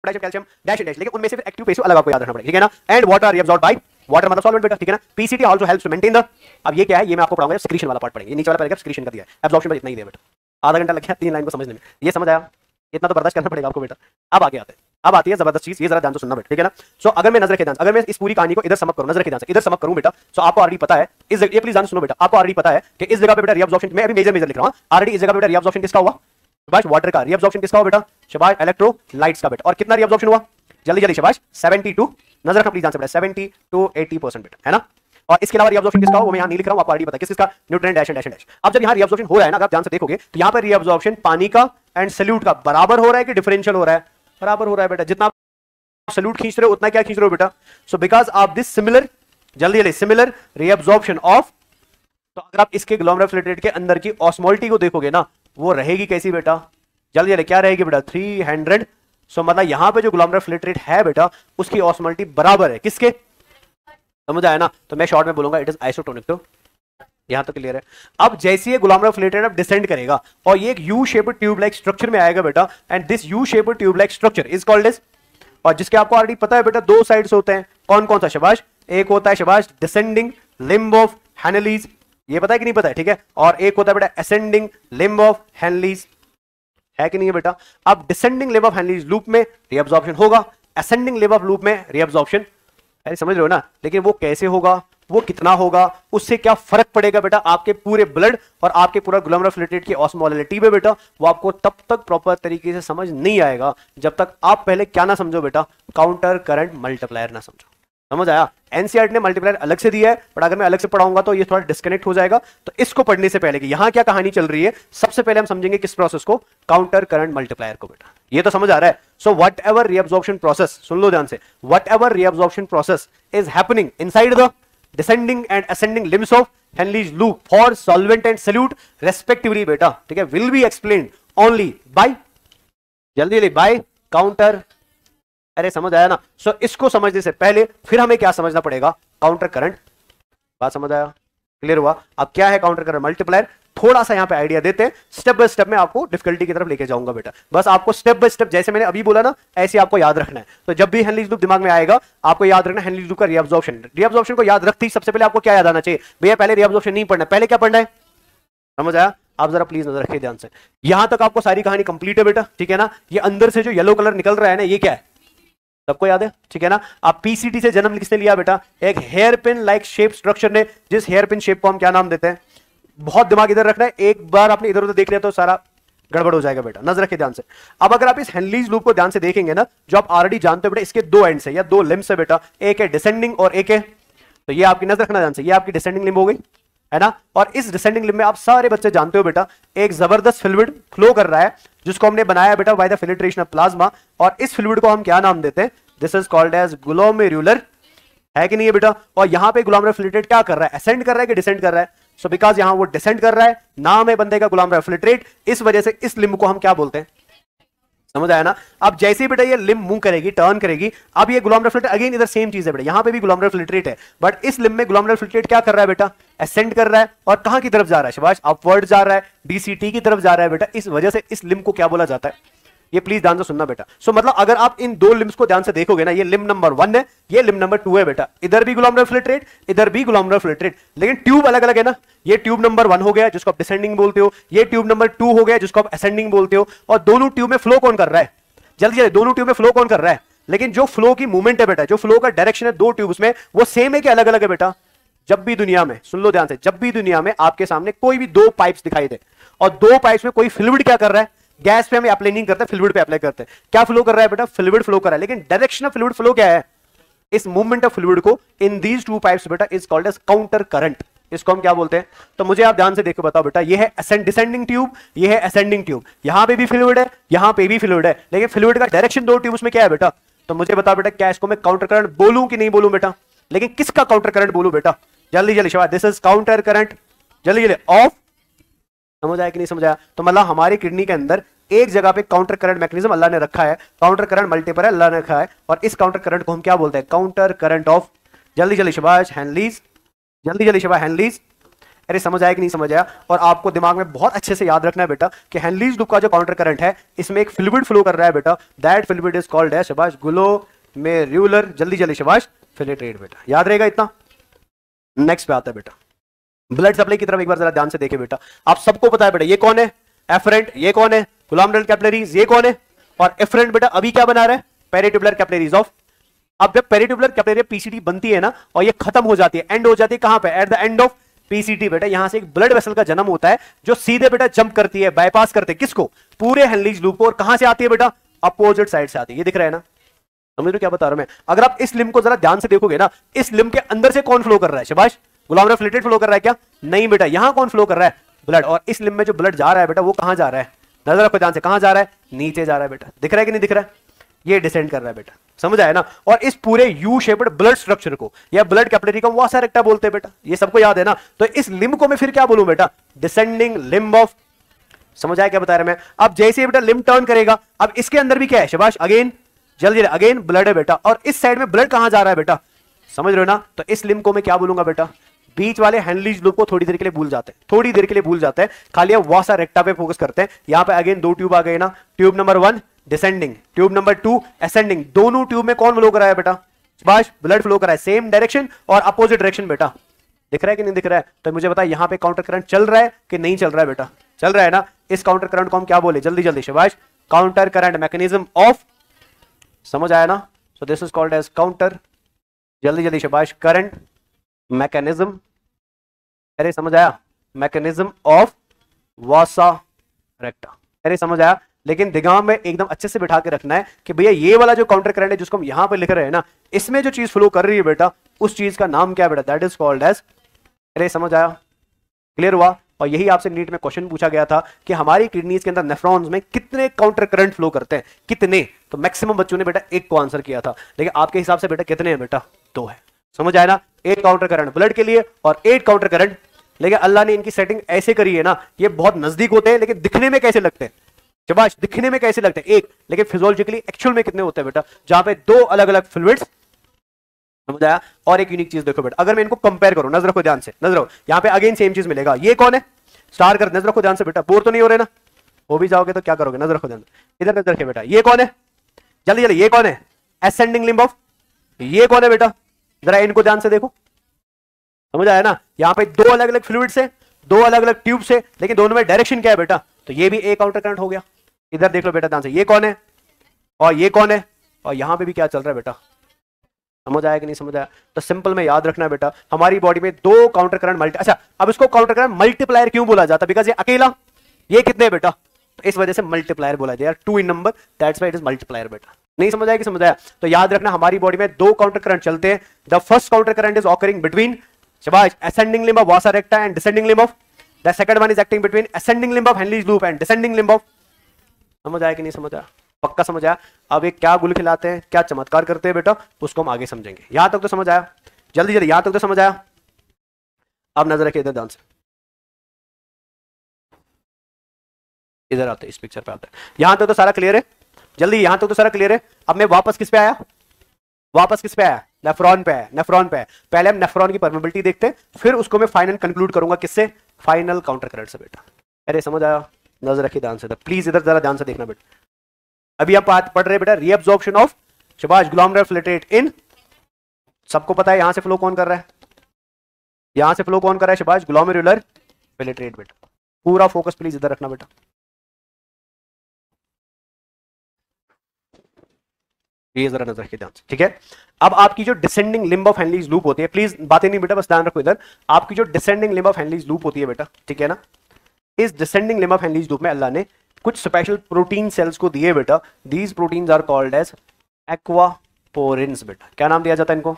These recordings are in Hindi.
पोटेशियम कैल्शियम डैश डैश, लेकिन उनमें से फिर एक्टिव पैसिव अलग आपको याद रखना पड़ेगा, ठीक है ना। And water reabsorbed by water मतलब सॉल्वेंट बेटा, ठीक है ना। PCT also helps to maintain the, अब ये क्या है, ये मैं आपको पढ़ाऊंगा सिक्रीशन वाला पार्ट पढ़ेंगे, ये नीचे वाला पहले सिक्रीशन का दिया है, एब्जॉर्प्शन पर इतना ही दिया बेटा, आधा घंटा लग गया 3 लाइन को समझने में, ये समझ आया, इतना तो बर्दाश्त करना पड़ेगा आपको बेटा। अब आगे आते हैं, अब आती है जबरदस्त चीज, ये जरा ध्यान से सुनना बेटा, ठीक है ना। सो अगर मैं नजर रखे ध्यान, अगर मैं इस पूरी कहानी को इधर समझ करूं, नजर रखे ध्यान से इधर समझ करूं बेटा, सो आपको ऑलरेडी पता है इस जगह, ये प्लीज ध्यान सुनो बेटा, आपको ऑलरेडी पता है कि इस जगह पे बेटा रीअब्सॉर्प्शन, मैं अभी मेजर लिख रहा हूं, ऑलरेडी इस जगह पे बेटा रीअब्सॉर्प्शन किसका हुआ शाबाश, वाटर का। रीअब्सॉर्प्शन किसका हुआ बेटा शाबाश, इलेक्ट्रोलाइट्स का बेटा। और कितना रीअब्सॉर्प्शन हुआ जल्दी जल्दी शाबाश 72, नजर रखना प्लीज ध्यान से बेटा, 70 to 80% बेटा, है ना। और इसके अलावा रीअब्सॉर्प्शन किसका हो वो मैं यहां नहीं लिख रहा हूं, आपको ऑलरेडी पता है किसका, न्यूट्रिएंट डैश डैश डैश। अब जब यहां रीअब्सॉर्प्शन हो रहा है ना, अगर आप ध्यान से देखोगे तो यहां पर रीअब्सॉर्प्शन पानी का एंड सॉल्यूट का बराबर हो रहा है कि डिफरेंशियल हो रहा है, बराबर हो रहा है बेटा, जितना सॉल्यूट खींच रहे हो उतना क्या खींच रहे हो बेटा। So because of this similar, जल्दी जल्दी सिमिलर रीअब्सॉर्प्शन ऑफ, तो अगर आप इसके ग्लोमेरुलर के अंदर की ऑस्मोलिटी को देखोगे ना, वो रहेगी कैसी बेटा, जल्दी जल्दी क्या रहेगी बेटा 300। सो मतलब यहां पे जो ग्लोमेरुलर है बेटा उसकी ऑस्मोलिटी बराबर है किसके, समझ आया ना। तो मैं शॉर्ट में बोलूंगा इट इज आइसोटोनिक, तो यहां तो क्लियर है। अब जैसे ये ग्लोमेरुलर अब डिसेंड करेगा और ये एक U shaped tube like structure में आएगा बेटा, and this U shaped tube like structure is called as, और जिसके आपको ऑलरेडी पता है बेटा दो साइड्स होते हैं, कौन कौन सा शाबाश, एक होता है शाबाश डिसेंडिंग लिम्ब ऑफ हेनलीज, ये पता है कि नहीं पता है, ठीक है, और एक होता है बेटा असेंडिंग लिम्ब ऑफ हेनलीज, है कि नहीं है बेटा। अब descending limb of Henle's loop में रीअब्सॉर्प्शन होगा, असेंडिंग लिम्ब ऑफ लूप में रीअब्सॉर्प्शन, अरे समझ रहे हो ना, लेकिन वो कैसे होगा, वो कितना होगा, उससे क्या फर्क पड़ेगा बेटा आपके पूरे ब्लड और आपके पूरा ग्लोमेरुलर की ऑस्मोलिटी में बेटा, वो आपको तब तक प्रॉपर तरीके से समझ नहीं आएगा जब तक आप पहले क्या ना समझो बेटा, काउंटर करंट मल्टीप्लायर ना समझो। समझ आया, एनसीईआरटी ने मल्टीप्लायर अलग से दिया है, बट अगर मैं अलग से पढ़ाऊंगा तो ये थोड़ा डिस्कनेक्ट हो जाएगा। तो इसको पढ़ने से पहले कि यहां क्या कहानी चल रही है, सबसे पहले हम समझेंगे किस प्रोसेस को, काउंटर करंट मल्टीप्लायर को बेटा, ये तो समझ आ रहा है। So whatever reabsorption process, सुन लो ध्यान से, whatever reabsorption process is happening inside the descending and ascending limbs of Henle's loop for solvent and solute respectively बेटा, ठीक है, will be explained only by, जल्दी जल्दी by counter, अरे समझ आया ना। सो इसको समझने से पहले फिर हमें क्या समझना पड़ेगा, काउंटर करंट, बात समझ आया, क्लियर हुआ। अब क्या है काउंटर करंट मल्टीप्लायर, थोड़ा सा यहां पे आइडिया देते हैं, स्टेप बाय स्टेप में आपको डिफिकल्टी की तरफ लेके जाऊंगा बेटा, बस आपको स्टेप बाय स्टेप जैसे मैंने अभी बोला ना ऐसे आपको याद रखना है। तो जब भी हेनलीज लूप दिमाग में आएगा आपको याद रखना हेनलीज लूप का रीअब्सॉर्प्शन, रीअब्सॉर्प्शन को याद रखते ही सबसे पहले आपको क्या याद आना चाहिए भैया, पहले रीअब्सॉर्प्शन नहीं पढ़ना, पहले क्या पढ़ना है, समझ आया। आप जरा प्लीज नजर रखिए ध्यान से, यहां तक आपको सारी कहानी कंप्लीट है बेटा, ठीक है ना। ये अंदर से जो येलो कलर निकल रहा है ना, ये क्या है सबको याद है, ठीक है ना। आप पीसीटी से जन्म किसने लिया बेटा, एक hair pin like shape structure ने, जिस हेयर पिन शेप को हम क्या नाम देते हैं, बहुत दिमाग इधर रखना है, एक बार आपने इधर उधर देख लिया तो सारा गड़बड़ हो जाएगा बेटा, नजर रखिए ध्यान से। अब अगर आप इस हेनलीज लूप को ध्यान से देखेंगे ना, जो आप ऑलरेडी जानते हो बेटा, इसके दो एंड्स है या दो लिम्ब्स है बेटा, एक है डिसेंडिंग और एक है, तो ये आपकी नजर रखना ध्यान से, ये आपकी डिसेंडिंग लिम्ब हो गई है ना। और इस डिसेंडिंग लिम्ब में आप सारे बच्चे जानते हो बेटा एक जबरदस्त फ्लूइड फ्लो कर रहा है, जिसको हमने बनाया बेटा by the filtration of plasma, और इस फ्लूइड को हम क्या नाम देते हैं, this is called as glomerular, है कि नहीं है बेटा। और यहां पे ग्लोमेरुलर क्या कर रहा है, असेंड कर रहा है कि डिसेंड कर रहा है, सो बिकॉज यहां वो डिसेंड कर रहा है, नाम है बंदे का ग्लोमेरुलर, इस वजह से इस लिम्ब को हम क्या बोलते हैं, समझ आया ना। अब जैसे ही बेटा ये लिम्ब मूव करेगी, टर्न करेगी, अब ये ग्लोमेरुलर अगेन इधर सेम चीज है बेटा, यहां पे भी ग्लोमेरुलर है, बट इस लिम्ब में ग्लोमेरुलर क्या कर रहा है बेटा, असेंड कर रहा है, और कहां की तरफ जा रहा है शाबाश, अपवर्ड जा रहा है, डीसीटी की तरफ जा रहा है बेटा, इस वजह से इस लिम्ब को क्या बोला जाता है, ये प्लीज ध्यान से सुनना बेटा। सो मतलब अगर आप इन दो लिम्ब्स को ध्यान से देखोगे ना, ये लिम्ब नंबर 1 है, ये लिम्ब नंबर 2 है बेटा, इधर भी ग्लोमेरुलर इधर भी ग्लोमेरुलर, लेकिन ट्यूब अलग अलग है ना, ये ट्यूब नंबर 1 हो गया जिसको आप डिसेंडिंग बोलते हो, ये ट्यूब नंबर 2 हो गया जिसको आप असेंडिंग बोलते हो, और दोनों ट्यूब में फ्लो कौन कर रहा है, जल्दी जल्दी, दोनों ट्यूब में फ्लो कौन कर रहा है, लेकिन जो फ्लो की मूवमेंट है बेटा, जो फ्लो का डायरेक्शन है दो ट्यूब्स में, वो सेम है कि अलग अलग है बेटा। जब भी दुनिया में, सुन लो ध्यान से, जब भी दुनिया में आपके सामने कोई भी दो पाइप्स दिखाई दे और दो पाइप्स में कोई फ्लूइड क्या कर रहा है, गैस पे हम अप्लाई नहीं करते, फ्लूइड पे अप्लाई करते हैं, क्या फ्लो कर रहा है बेटा, फ्लूइड फ्लो कर रहा है, लेकिन डायरेक्शन ऑफ फ्लूइड फ्लो क्या है, इस मूवमेंट ऑफ फ्लूइड को इन दीज टू पाइप्स बेटा is called as counter current, इसको हम क्या बोलते हैं। तो मुझे आप ध्यान से देखो बताओ बेटा, ये है डिसेंडिंग ट्यूब, ये है असेंडिंग ट्यूब, यहां पे भी फ्लूइड है, यहां पे भी फ्लूइड है, लेकिन फ्लूइड का डायरेक्शन दो ट्यूब्स में क्या है बेटा, तो मुझे बताओ बेटा क्या इसको मैं काउंटर करंट बोलूं कि नहीं बोलूं बेटा, लेकिन किसका काउंटर करंट बोलूं बेटा, जल्दी जल्दी शाबाश, दिस इज काउंटर करंट, जल्दी जल्दी ऑफ, समझ आया कि नहीं समझ आया। तो मतलब हमारी किडनी के अंदर एक जगह पे काउंटर करंट मैकेनिज्म अल्लाह ने रखा है, काउंटर करंट मल्टीप्लायर अल्लाह ने रखा है, और इस काउंटर करंट को हम क्या बोलते हैं, काउंटर करंट ऑफ, जल्दी जल्दी शाबाश हेनलीज, जल्दी जल्दी शाबाश हेनलीज, अरे समझ आया कि नहीं समझ आया? और आपको दिमाग में बहुत अच्छे से याद रखना है बेटा कि हेनलीज लूप का जो काउंटर करंट है इसमें एक फ्लूइड फ्लो कर रहा है बेटा, that fluid is called as शाबाश ग्लोमेरुलर, जल्दी जल्दी शाबाश, फिल्ट्रेट बेटा, याद रहेगा इतना। नेक्स्ट पे आता है बेटा ब्लड सप्लाई की तरफ एक बार जरा ध्यान से देखे बेटा, आप सबको पता है बेटा ये कौन है, एफरेंट, ये कौन है, ग्लोमेरुलर कैपिलरीज, ये कौन है, और एफरेंट बेटा अभी क्या बना रहा है, पेरिट्यूबुलर कैपिलरीज ऑफ। अब जब पेरिट्यूबुलर कैपिलरी पीसीटी बनती है ना और ये खत्म हो जाती है, एंड हो जाती है कहां पे, at the end of PCT बेटा, यहां से एक ब्लड वेसल का जन्म होता है जो सीधे बेटा जंप करती है, बाईपास करते है किसको, पूरे हेनलीज लूप को, और कहां से आती है बेटा, अपोजिट साइड से आती है। ये दिख रहा है ना, समझ रहे हो क्या बता रहा हूं मैं? अगर आप इस लिम्ब को जरा ध्यान से देखोगे ना, इस लिम्ब के अंदर से कौन फ्लो कर रहा है, शाबाश, ग्लोमेरुलर फिल्ट्रेट फ्लो कर रहा है क्या, नहीं बेटा, यहां कौन फ्लो कर रहा है, ब्लड, और इस लिम्ब में जो ब्लड जा रहा है बेटा वो कहां जा रहा है, नजर रखो ध्यान से, कहां जा रहा है, नीचे जा रहा है बेटा, दिख रहा है कि नहीं दिख रहा है, ये डिसेंड कर रहा है बेटा, समझ आया ना। और इस पूरे यू शेप्ड ब्लड स्ट्रक्चर को या ब्लड कैपिलरी को वासा रेक्टा बोलते हैं बेटा, ये सबको याद है ना। तो इस लिम्ब को मैं फिर क्या बोलूं बेटा, डिसेंडिंग लिम्ब ऑफ, समझ आया क्या बता रहा मैं? अब जैसे ही बेटा लिम्ब टर्न करेगा, अब इसके अंदर भी क्या है, शाबाश, अगेन जल्दी अगेन ब्लड है बेटा, और इस साइड में ब्लड कहां जा रहा है बेटा, समझ रहे हो ना। तो इस लिम्ब को मैं क्या बोलूंगा बेटा, बीच वाले हेनलीज लूप को थोड़ी देर के लिए भूल जाते हैं, थोड़ी देर के लिए भूल जाते हैं, खाली वासा रेक्टा पे फोकस करते हैं। यहां पे अगेन दो ट्यूब आ गए ना, tube number 1 descending, tube number 2 ascending, दोनों ट्यूब में कौन फ्लो कर रहा है बेटा, बस ब्लड फ्लो कर रहा है, सेम डायरेक्शन और अपोजिट डायरेक्शन बेटा, दिख रहा है कि नहीं दिख रहा है? तो मुझे बता यहां पे काउंटर करंट चल रहा है कि नहीं चल रहा है बेटा, चल रहा है ना। इस काउंटर करंट को हम क्या बोले, जल्दी जल्दी शाबाश, काउंटर करंट मैकेनिज्म ऑफ, समझ आया ना। So this is called as counter, जल्दी जल्दी शाबाश, करंट मैकेनिज्म, अरे समझ आया, मैकेनिज्म ऑफ वासा रेक्टा, अरे समझ आया। लेकिन दिमाग में एकदम अच्छे से बिठा के रखना है कि भैया ये वाला जो काउंटर करंट है जिसको हम यहां पे लिख रहे हैं ना, इसमें जो चीज फ्लो कर रही है बेटा, उस चीज का नाम क्या है बेटा, दैट इज कॉल्ड एज, अरे समझ आया, क्लियर हुआ। और यही आपसे नीट में क्वेश्चन पूछा गया था कि हमारी किडनीज के अंदर नेफ्रॉन्स में कितने काउंटर करंट फ्लो करते हैं, कितने, तो मैक्सिमम बच्चों ने बेटा 1 को आंसर किया था, लेकिन आपके हिसाब से बेटा कितने हैं बेटा, 2 है, समझ आया ना। 8 काउंटर करंट ब्लड के लिए और 8 काउंटर करंट, लेकिन अल्लाह ने इनकी सेटिंग ऐसे करी है ना, ये बहुत नजदीक होते हैं लेकिन दिखने में कैसे लगते हैं, शाबाश, दिखने में कैसे लगते हैं 1, लेकिन फिजियोलॉजिकली एक्चुअल में कितने होते हैं बेटा, जहां पे 2 अलग अलग फ्लूइड्स, समझ आया। और एक यूनिक चीज देखो बेटा, अगर मैं इनको कंपेयर करूं, नजर रखो ध्यान से, नजर रखो, यहां पे अगेन सेम चीज मिलेगा, ये कौन है, स्टार कर, नजर रखो ध्यान से बेटा, बोर तो नहीं हो रहे ना, हो भी जाओगे तो क्या करोगे, नजर रखो ध्यान से, इधर नजर रखे बेटा, ये कौन है, जल्दी जल्दी, ये कौन है, असेंडिंग लिम्ब ऑफ, ये कौन है बेटा, जरा इनको ध्यान से देखो, समझ आया ना। यहां पे 2 अलग अलग फ्लूइड्स है, 2 अलग अलग ट्यूब से, लेकिन दोनों में डायरेक्शन क्या है बेटा, तो ये भी एक काउंटर करंट हो गया। इधर देख लो बेटा ध्यान से, ये कौन है और ये कौन है, और यहां पे भी क्या चल रहा है बेटा, समझ आया कि नहीं समझ आया। तो सिंपल में याद रखना है बेटा, हमारी बॉडी में 2 काउंटर करंट मल्टी, अच्छा अब इसको काउंटर करंट मल्टीप्लायर क्यों बोला जाता है, बिकॉज ये अकेला, ये कितने बेटा, तो इस वजह से मल्टीप्लायर बोला जाए, 2 in number, that's why it is multiplier बेटा। नहीं समझ आया कि समझ आया? तो याद रखना हमारी बॉडी में 2 काउंटर करंट चलते हैं, the first counter current is occurring between, शाबाश, ascending limb of vasa recta and descending limb of, the second one is acting between ascending limb of Henle's loop and descending limb of, समझ आया कि नहीं समझ आया, पक्का समझ आया। अब ये क्या गुल खिलाते हैं, क्या चमत्कार करते हैं बेटा, उसको हम आगे समझेंगे। यहां तक तो समझ आया, जल्दी जल्दी, यहां तक तो समझ आया। अब नजर रखिए इधर ध्यान से, इधर आते हैं, इस पिक्चर पे आते हैं, यहां तक तो सारा क्लियर है, जल्दी, यहां तक तो सारा क्लियर है। अब मैं वापस किस पे आया, वापस किस पे आया, नेफ्रॉन पे है, नेफ्रॉन पे है। पहले हम नेफ्रॉन की परमेबिलिटी देखते हैं, फिर उसको मैं फाइनल कंक्लूड करूंगा किससे, फाइनल काउंटर करंट से बेटा। अरे समझ आया, नजर रखिए ध्यान से, प्लीज इधर जरा ध्यान से देखना बेटा। अभी हम पढ़ रहे बेटा रीअब्जॉर्प्शन ऑफ, शाबाश, ग्लोमेरुलर फिल्ट्रेट इन, सबको पता है यहां से फ्लो कौन कर रहा है, यहां से फ्लो कौन कर रहा है, शाबाश, ग्लोमेरुलर फिल्ट्रेट बेटा। पूरा फोकस प्लीज इधर रखना बेटा, ये जरा नजर रखिए ध्यान से, ठीक है। अब आपकी जो descending limb of Henle's loop होती है, प्लीज बातें नहीं बेटा, बस ध्यान रखो इधर, आपकी जो descending limb of Henle's loop होती है बेटा, ठीक है ना, इस descending limb of Henle's loop में अल्लाह ने कुछ स्पेशल प्रोटीन सेल्स को दिए बेटा, these proteins are called as aquaporins बेटा। क्या नाम दिया जाता है इनको,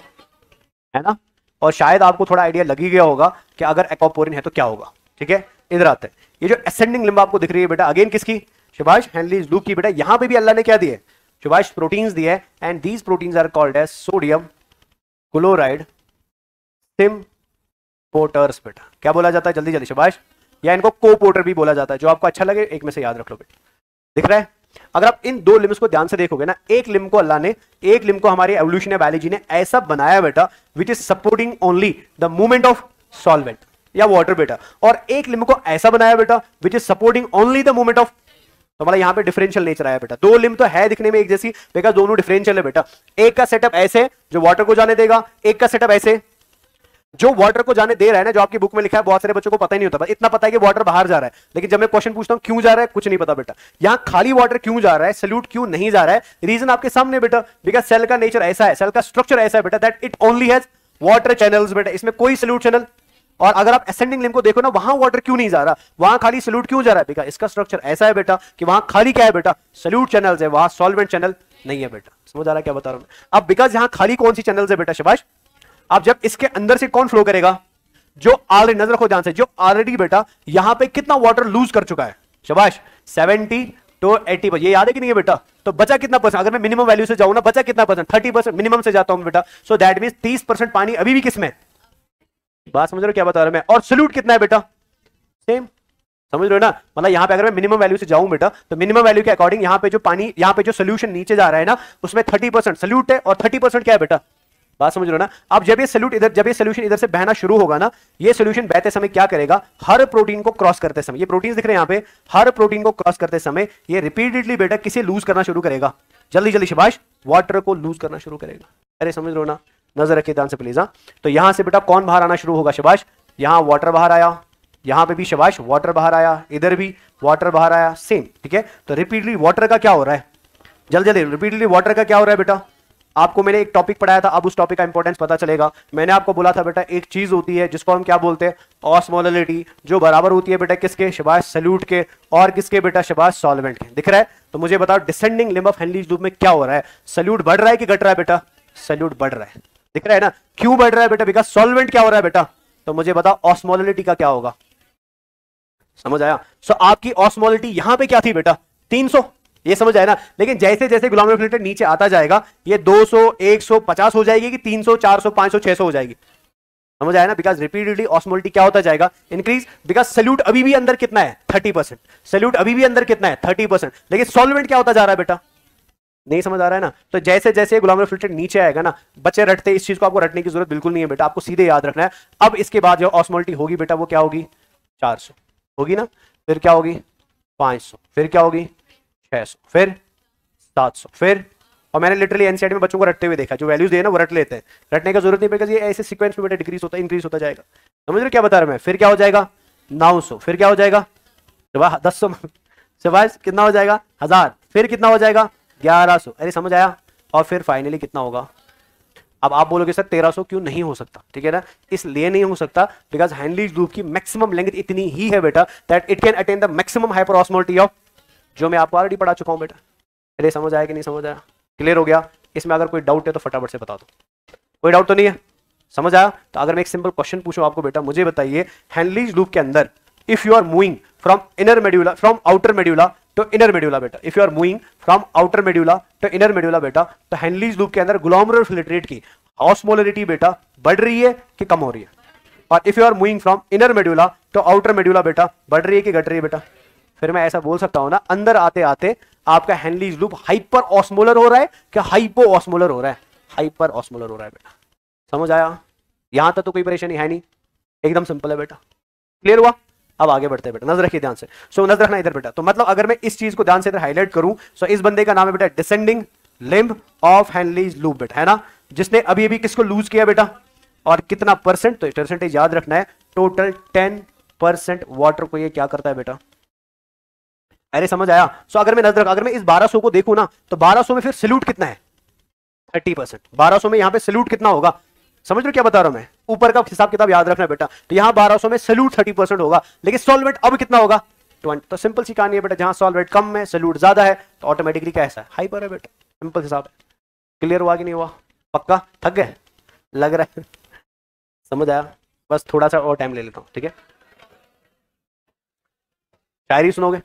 है ना। और शायद आपको थोड़ा आइडिया लग ही गया होगा कि अगर एक्वापोरिन है तो क्या होगा, ठीक है। इधर आते हैं, ये जो असेंडिंग लिम्ब आपको दिख रही है बेटा, अगेन किसकी, शाबाश, हेनलीज लूप की बेटा। यहां पे भी अल्लाह ने क्या दिए, शाबाश, प्रोटीन्स दिए, and these proteins are called as sodium chloride symporters बेटा। क्या बोला जाता है, जल्दी जल्दी, शाबाश, या इनको कोपोर्टर भी बोला जाता है, जो आपको अच्छा लगे एक में से याद रख लो बेटा। दिख रहा है, अगर आप इन 2 लिम्स को ध्यान से देखोगे ना, एक लिम्ब को अल्लाह ने, एक लिम्ब को हमारी एवोल्यूशन बायोलॉजी ने ऐसा बनाया बेटा, which is supporting only the movement of solvent. या वाटर बेटा, और एक लिम्ब को ऐसा बनाया बेटा which is supporting only the movement of, तो मतलब यहां पे डिफरेंशियल नेचर आया बेटा। दो लिम्ब तो है दिखने में एक जैसी, बेटा दोनों डिफरेंशियल है बेटा। एक का सेटअप ऐसे जो वाटर को जाने देगा, एक का सेटअप ऐसे जो वाटर को जाने दे रहा है ना, जो आपकी बुक में लिखा है बहुत सारे बच्चों को पता ही नहीं होता, बस इतना पता है कि वाटर बाहर जा रहा है, लेकिन जब मैं क्वेश्चन पूछता हूं क्यों जा रहा है कुछ नहीं पता बेटा। यहां खाली वाटर क्यों जा रहा है, सल्यूट क्यों नहीं जा रहा है, रीजन आपके सामने बेटा, बिकॉज सेल का नेचर ऐसा है, सेल का स्ट्रक्चर ऐसा है बेटा that it only has water channels बेटा, इसमें कोई सल्यूट चैनल। और अगर आप असेंडिंग लिम्ब को देखो ना, वहां वाटर क्यों नहीं जा रहा, वहां खाली सल्यूट क्यों जा रहा है, बिकॉज इसका स्ट्रक्चर ऐसा है बेटा कि वहां खाली क्या है बेटा, सल्यूट चैनल्स है, वहां सॉल्वेंट चैनल नहीं है बेटा। समझ आ रहा है क्या बता रहा हूं। अब बिकॉज यहां खाली कौन सी चैनल्स है बेटा शाबाश, अब जब इसके अंदर से कौन फ्लो करेगा, जो ऑलरेडी, नजर रखो ध्यान से, जो ऑलरेडी बेटा यहां पे कितना वाटर लूज कर चुका है शाबाश 70 to 80%, ये याद है कि नहीं है बेटा। तो बचा कितना परसेंट, अगर मैं मिनिमम वैल्यू से जाऊं ना, बचा कितना परसेंट, 30% मिनिमम से जाता हूं बेटा, सो दैट मींस 30% पानी अभी भी किसमें, बात समझ रहे हो क्या बता रहा मैं। और सल्यूट कितना है बेटा, सेम, समझ रहे हो ना, मतलब यहां पे अगर मैं मिनिमम वैल्यू से जाऊं बेटा, तो मिनिमम वैल्यू के अकॉर्डिंग यहां पे जो पानी, यहां पे जो सोल्यूशन नीचे जा रहा है ना, उसमें 30% सल्यूट है और 30% क्या है बेटा, बात समझ रहे हो ना। अब जब ये सल्यूट इधर, जब ये सोल्यूशन इधर से बहना शुरू होगा ना, ये सोल्यूशन बहते समय क्या करेगा, हर प्रोटीन को क्रॉस करते समय, ये प्रोटीन दिख रहे हैं यहां पे, हर प्रोटीन को क्रॉस करते समय ये रिपीटेडली बेटा किसे लूज करना शुरू करेगा, जल्दी जल्दी शाबाश, वाटर को लूज करना शुरू करेगा। अरे समझ रहे हो ना, नजर रखिए ध्यान से प्लीज। हाँ, तो यहां से बेटा कौन बाहर आना शुरू होगा शाबाश, यहां वाटर बाहर आया, यहां पे भी शाबाश वाटर बाहर आया, इधर भी वाटर बाहर आया, सेम, ठीक है। तो रिपीटली वाटर का क्या हो रहा है, जल्दी जल्दी रिपीटली वाटर का क्या हो रहा है बेटा। आपको मैंने एक टॉपिक पढ़ाया था, अब उस टॉपिक का इंपॉर्टेंस पता चलेगा। मैंने आपको बोला था बेटा एक चीज होती है जिसको हम क्या बोलते हैं, ऑस्मोलरिटी, जो बराबर होती है बेटा किसके, शाबाश सल्यूट के, और किसके बेटा, शाबाश सॉल्वेंट के। दिख रहा है, तो मुझे बताओ descending limb of Henle's loop में क्या हो रहा है, सल्यूट बढ़ रहा है कि घट रहा है बेटा, सल्यूट बढ़ रहा है। दिख रहा है ना, क्यों बढ़ रहा है बेटा, बिकॉज सॉल्वेंट क्या हो रहा है बेटा, तो मुझे बताओ ऑस्मोलरिटी का क्या होगा, समझ आया। सो आपकी ऑस्मोलरिटी यहां पे क्या थी बेटा, 300, ये समझ आया ना। लेकिन जैसे जैसे ग्लोमेरुलर नीचे आता जाएगा, ये 200 150 हो जाएगी कि 300 400 500 600 हो जाएगी, समझ आया ना। बिकॉज रिपीटेडली ऑस्मोलरिटी क्या होता जाएगा, इंक्रीज, बिकॉज सल्यूट अभी भी अंदर कितना है 30%, सल्यूट अभी भी अंदर कितना है 30%, लेकिन सॉल्वेंट क्या होता जा रहा है बेटा, नहीं समझ आ रहा है ना। तो जैसे जैसे ग्लोमेरुलर नीचे आएगा ना, बच्चे रटते, इस चीज को आपको रटने की जरूरत बिल्कुल नहीं है बेटा, आपको सीधे याद रखना है। अब इसके बाद जो ऑस्मोलरिटी होगी बेटा वो क्या होगी, 400 होगी ना, फिर क्या होगी 500, फिर क्या होगी 600, फिर 700, फिर, और मैंने लिटरली एनसीईआरटी में बच्चों को रटते हुए देखा, जो वैल्यूज दे ना वो रट लेते हैं, रटने का जरूरत नहीं पड़ेगा, ये ऐसे सीक्वेंस में बेटा डिक्रीज होता है, इंक्रीज होता जाएगा। समझ रहे क्या बता रहा मैं, फिर क्या हो जाएगा 900, फिर क्या हो जाएगा 1000, शाबाश कितना हो जाएगा 1000, फिर कितना हो जाएगा 1100, अरे समझ आया। और फिर फाइनली कितना होगा, अब आप बोलोगे सर 1300 क्यों नहीं हो सकता, ठीक है ना, इसलिए नहीं हो सकता बिकॉज हेनलीज लूप की मैक्सिमम लेंथ इतनी ही है बेटा that it can attain the maximum hyper osmolarity of, जो मैं आपको ऑलरेडी पढ़ा चुका हूं बेटा। अरे समझ आया कि नहीं समझ आया, क्लियर हो गया। इसमें अगर कोई डाउट है तो फटाफट से बता दो, कोई डाउट तो नहीं है, समझ आया। तो अगर मैं एक सिंपल क्वेश्चन पूछूं आपको बेटा, मुझे बताइए हेनलीज लूप के अंदर if you are moving from inner medulla, from outer medulla to inner medulla बेटा, if you are moving from outer medulla to inner medulla बेटा, तो हेनलीज लूप के अंदर ग्लोमेरुलर फिल्ट्रेट की ऑस्मोलरिटी बेटा बढ़ रही है कि कम हो रही है, और if you are moving from inner medulla to outer medulla बेटा बढ़ रही है कि घट रही है बेटा। फिर मैं ऐसा बोल सकता हूं ना, अंदर आते आते आपका हेनलीज लूप हाइपर ऑस्मोलर हो रहा है क्या हाइपो ऑस्मोलर हो रहा है, हाइपर ऑस्मोलर हो रहा है बेटा। समझ आया, यहां तक तो कोई परेशानी है नहीं, एकदम सिंपल है बेटा, क्लियर हुआ। अब आगे बढ़ते हैं बेटा, नजर रखिए ध्यान से। सो नजर रखना इधर बेटा, तो मतलब अगर मैं इस चीज को ध्यान से इधर हाईलाइट करूं, सो इस बंदे का नाम है बेटा descending limb of Henle's loop बेटा, है ना, जिसने अभी अभी किसको लूज किया बेटा, और कितना परसेंट, तो परसेंटेज याद रखना है, टोटल 10% वाटर को ये क्या करता है बेटा। अरे समझ आया। सो अगर मैं नजर, अगर मैं इस 1200 को देखूं ना, तो 1200 में फिर सल्यूट कितना है 30%, 1200 में यहां पे सल्यूट कितना होगा, समझ लो क्या बता रहा हूं मैं, ऊपर का हिसाब किताब याद रखना बेटा। तो यहां 1200 में सल्यूट 30% होगा, लेकिन सॉल्वेंट अब कितना होगा 20। तो सिंपल सी कहानी है बेटा, जहां सॉल्वेंट कम है सल्यूट ज्यादा है, तो ऑटोमेटिकली कैसा है हाइपर है बेटा, सिंपल हिसाब है। क्लियर हुआ कि नहीं हुआ, पक्का थक गए लग रहा है, समझ आया। बस थोड़ा सा और टाइम ले लेता हूं, ठीक है। शायरी सुनोगे,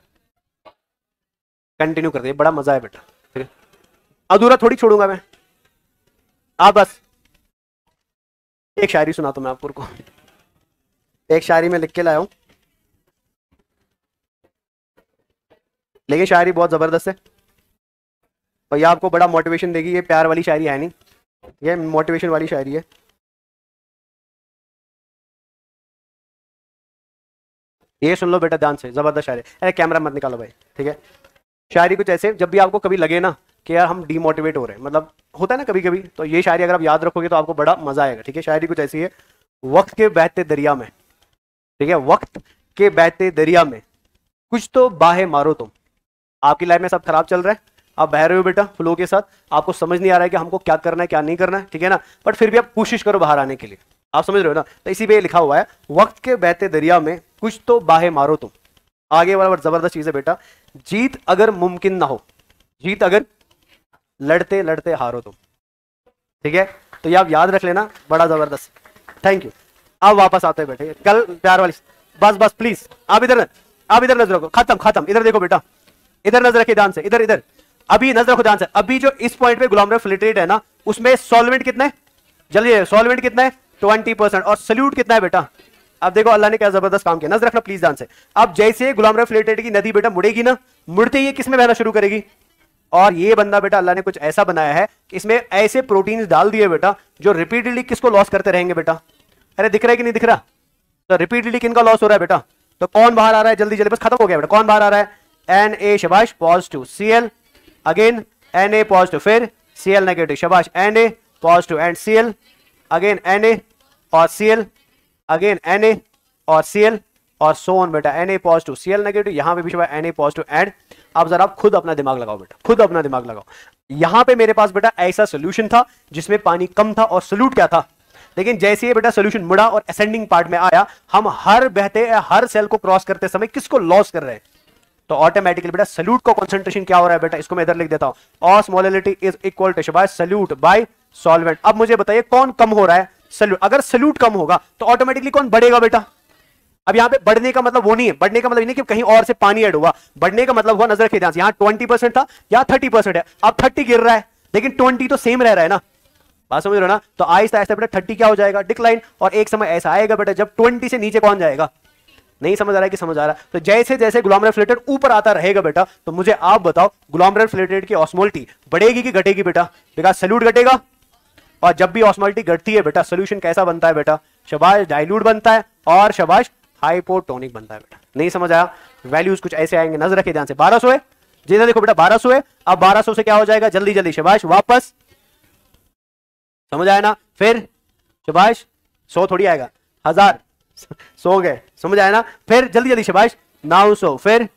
कंटिन्यू कर दे, बड़ा मजा है बेटा, ठीक है, अधूरा थोड़ी छोड़ूंगा मैं। आप बस एक शायरी सुनाता हूं मैं आपको, एक शायरी में लिख के लाया हूं, लेकिन शायरी बहुत जबरदस्त है और ये आपको बड़ा मोटिवेशन देगी। ये प्यार वाली शायरी है नहीं, ये मोटिवेशन वाली शायरी है। ये सुन लो बेटा ध्यान से, जबरदस्त शायरी। अरे कैमरा मत निकालो भाई, ठीक है। शायरी कुछ ऐसे, जब भी आपको कभी लगे ना कि यार हम डीमोटिवेट हो रहे हैं, मतलब होता है ना कभी कभी, तो ये शायरी अगर आप याद रखोगे तो आपको बड़ा मजा आएगा, ठीक है। शायरी कुछ ऐसी है, वक्त के बहते दरिया में, ठीक है, वक्त के बहते दरिया में कुछ तो बाहे मारो तुम। आपकी लाइफ में सब खराब चल रहा है, आप बह रहे हो बेटा फ्लो के साथ, आपको समझ नहीं आ रहा है कि हमको क्या करना है क्या नहीं करना है, ठीक है ना, बट फिर भी आप कोशिश करो बाहर आने के लिए, आप समझ रहे हो ना। तो इसी पे लिखा हुआ है, वक्त के बहते दरिया में कुछ तो बाहे मारो तुम। आगे वाला जबरदस्त चीज है बेटा, जीत अगर मुमकिन ना हो, जीत अगर लड़ते लड़ते हारो तुम, ठीक है। तो ये आप याद रख लेना, बड़ा जबरदस्त, थैंक यू। अब वापस आते हैं बेटे, कल प्यार वाली, बस बस प्लीज आप इधर नजर रखो, खत्म खत्म, इधर देखो बेटा, इधर नजर रखिए ध्यान से, इधर इधर, अभी नजर रखो ध्यान से। अभी जो इस पॉइंट पे गुलाम रब फ्लिटरेट है ना, उसमें सॉल्वेंट कितना है, जल्दी, सॉल्वेंट कितना है 20%, और सल्यूट कितना है बेटा। अब देखो अल्लाह ने क्या जबरदस्त काम किया, नजर रखना प्लीज ध्यान से। अब जैसे गुलाम रब फ्लिटरेट की नदी बेटा मुड़ेगी ना, मुड़ते ही किसमें बहना शुरू करेगी, और ये बंदा बेटा अल्लाह ने कुछ ऐसा बनाया है कि इसमें ऐसे प्रोटीन्स डाल दिए बेटा जो रिपीटेडली किसको लॉस करते रहेंगे बेटा। अरे दिख रहा है कि नहीं दिख रहा, तो रिपीटेडली किनका लॉस हो रहा है बेटा, तो कौन बाहर आ रहा है, जल्दी जल्दी, बस खत्म हो गया बेटा, कौन बाहर आ रहा है, Na शाबाश positive, Cl again Na positive, फिर Cl नेगेटिव, शाबाश Na positive and Cl again Na और Cl अगेन Na और Cl और सो ऑन बेटा, Na पॉजिटिव Cl नेगेटिव, यहां पे भी शाबाश Na पॉजिटिव एंड। अब जरा आप खुद अपना दिमाग लगाओ बेटा, खुद अपना दिमाग लगाओ। यहां पे मेरे पास बेटा ऐसा सोल्यूशन था जिसमें पानी कम था और सोल्यूट क्या था, लेकिन जैसे ये बेटा सोल्यूशन मुड़ा और असेंडिंग पार्ट में आया, हम हर बहते हर सेल को क्रॉस करते समय किसको लॉस कर रहे हैं, तो ऑटोमेटिकली बेटा सल्यूट का कंसंट्रेशन क्या हो रहा है बेटा, इसको मैं इधर लिख देता हूं, osmolality is equal to by solute by solvent. अब मुझे बताइए कौन कम हो रहा है, सल्यूट। अगर सल्यूट कम होगा तो ऑटोमेटिकली कौन बढ़ेगा बेटा। अब यहां पे बढ़ने का मतलब वो नहीं है, बढ़ने का मतलब नहीं कि कहीं और से पानी ऐड हुआ, बढ़ने का मतलब हुआ, नजर रखिए ध्यान से, यहां 20% था या 30% है, अब 30 गिर रहा है, लेकिन 20 तो सेम रह रहा है ना, बात समझ रहे हो ना। तो आहिस्ता आहिस्ता बेटा 30 क्या हो जाएगा, डिक्लाइन, और एक समय ऐसा आएगा बेटा जब 20 से नीचे कौन जाएगा। नहीं समझ आ रहा है कि समझ आ रहा है। तो जैसे जैसे गुलाम रब फ्लिटरेट ऊपर आता रहेगा बेटा, तो मुझे आप बताओ गुलाम रब फ्लिटरेट की ऑस्मोलिटी बढ़ेगी कि घटेगी बेटा, बिकॉज़ सल्यूट घटेगा, और जब भी ऑस्मोलिटी घटती है बेटा सोल्यूशन कैसा बनता है बेटा, शाबाश डाइल्यूट बनता है और शाबाश हाइपोटोनिक बनता है बेटा। नहीं समझ आया, वैल्यूज कुछ ऐसे आएंगे, नजर रखिए ध्यान से। 1200 है जी, देखो बेटा 1200 है, अब 1200 से क्या हो जाएगा, जल्दी जल्दी शाबाश वापस, समझ आया ना, फिर शाबाश 100 थोड़ी आएगा, 1000 100 गए, समझ आया ना, फिर जल्दी जल्दी शाबाश 900, फिर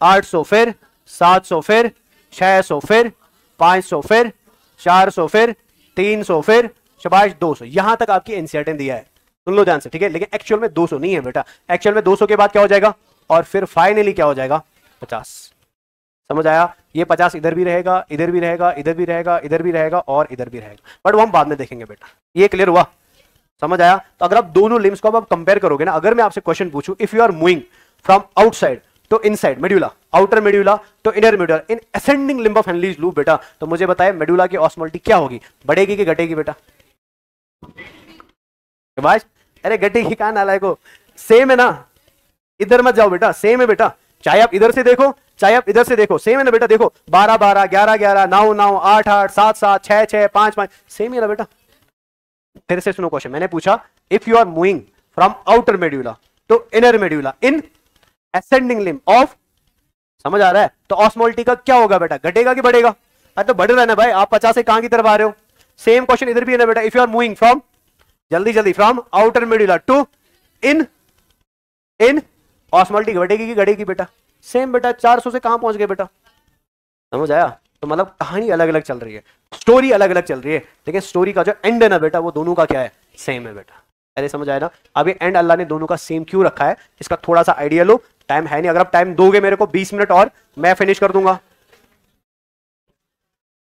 800, फिर 700, फिर 600, फिर 500, फिर 400, फिर 300, फिर शाबाश 200। यहां तक आपकी एनसीईआरटी दिया है, सुन लो ध्यान से, ठीक है। लेकिन एक्चुअल में 200 नहीं है बेटा, एक्चुअल में 200 के बाद क्या हो जाएगा, और फिर फाइनली क्या हो जाएगा 50। समझ आया, ये 50 इधर भी रहेगा, इधर भी रहेगा, इधर भी रहेगा, इधर भी रहेगा और इधर भी रहेगा, बट वो हम बाद में देखेंगे बेटा। ये क्लियर हुआ, समझ आया। तो अगर आप दोनों लिम्स को आप कंपेयर करोगे ना, अगर मैं आपसे क्वेश्चन पूछूं, if you are moving from outside to inside medulla, outer medulla to inner medulla, in ascending limb of Henle's loop बेटा, तो मुझे बताए मेडुला की ऑस्मोलिटी क्या होगी, बढ़ेगी कि घटेगी बेटा। अरे घटेगी कहां, नालायक को, सेम है ना, इधर मत जाओ बेटा, सेम है बेटा, चाहे आप इधर से देखो चाहे आप इधर से देखो, सेम है ना बेटा। देखो 12 12 11 11 9 9 8 8 7 7 6 6 5 5, सेम ही है ना बेटा। फिर से सुनो क्वेश्चन, मैंने पूछा if you are moving from outer medulla to inner medulla in ascending limb of, समझ आ रहा है, तो ऑस्मोलिटी का क्या होगा बेटा, घटेगा कि बढ़ेगा। अरे तो बढ़ रहा है ना भाई, आप 50 से कहां की तरफ आ रहे हो। सेम क्वेश्चन इधर भी है ना बेटा, if you are moving from, जल्दी जल्दी, from outer medulla to in osmolality घटेगी कि घटेगी बेटा, सेम बेटा। 400 से कहां पहुंच गए बेटा, समझ आया। तो मतलब कहानी अलग अलग चल रही है, स्टोरी अलग अलग चल रही है, लेकिन स्टोरी का जो एंड है ना बेटा, वो दोनों का क्या है, सेम है बेटा। अरे समझ आया ना। अब ये एंड अल्लाह ने दोनों का सेम क्यों रखा है, इसका थोड़ा सा आइडिया लो। टाइम है नहीं, अगर आप टाइम दोगे मेरे को 20 मिनट और मैं फिनिश कर दूंगा।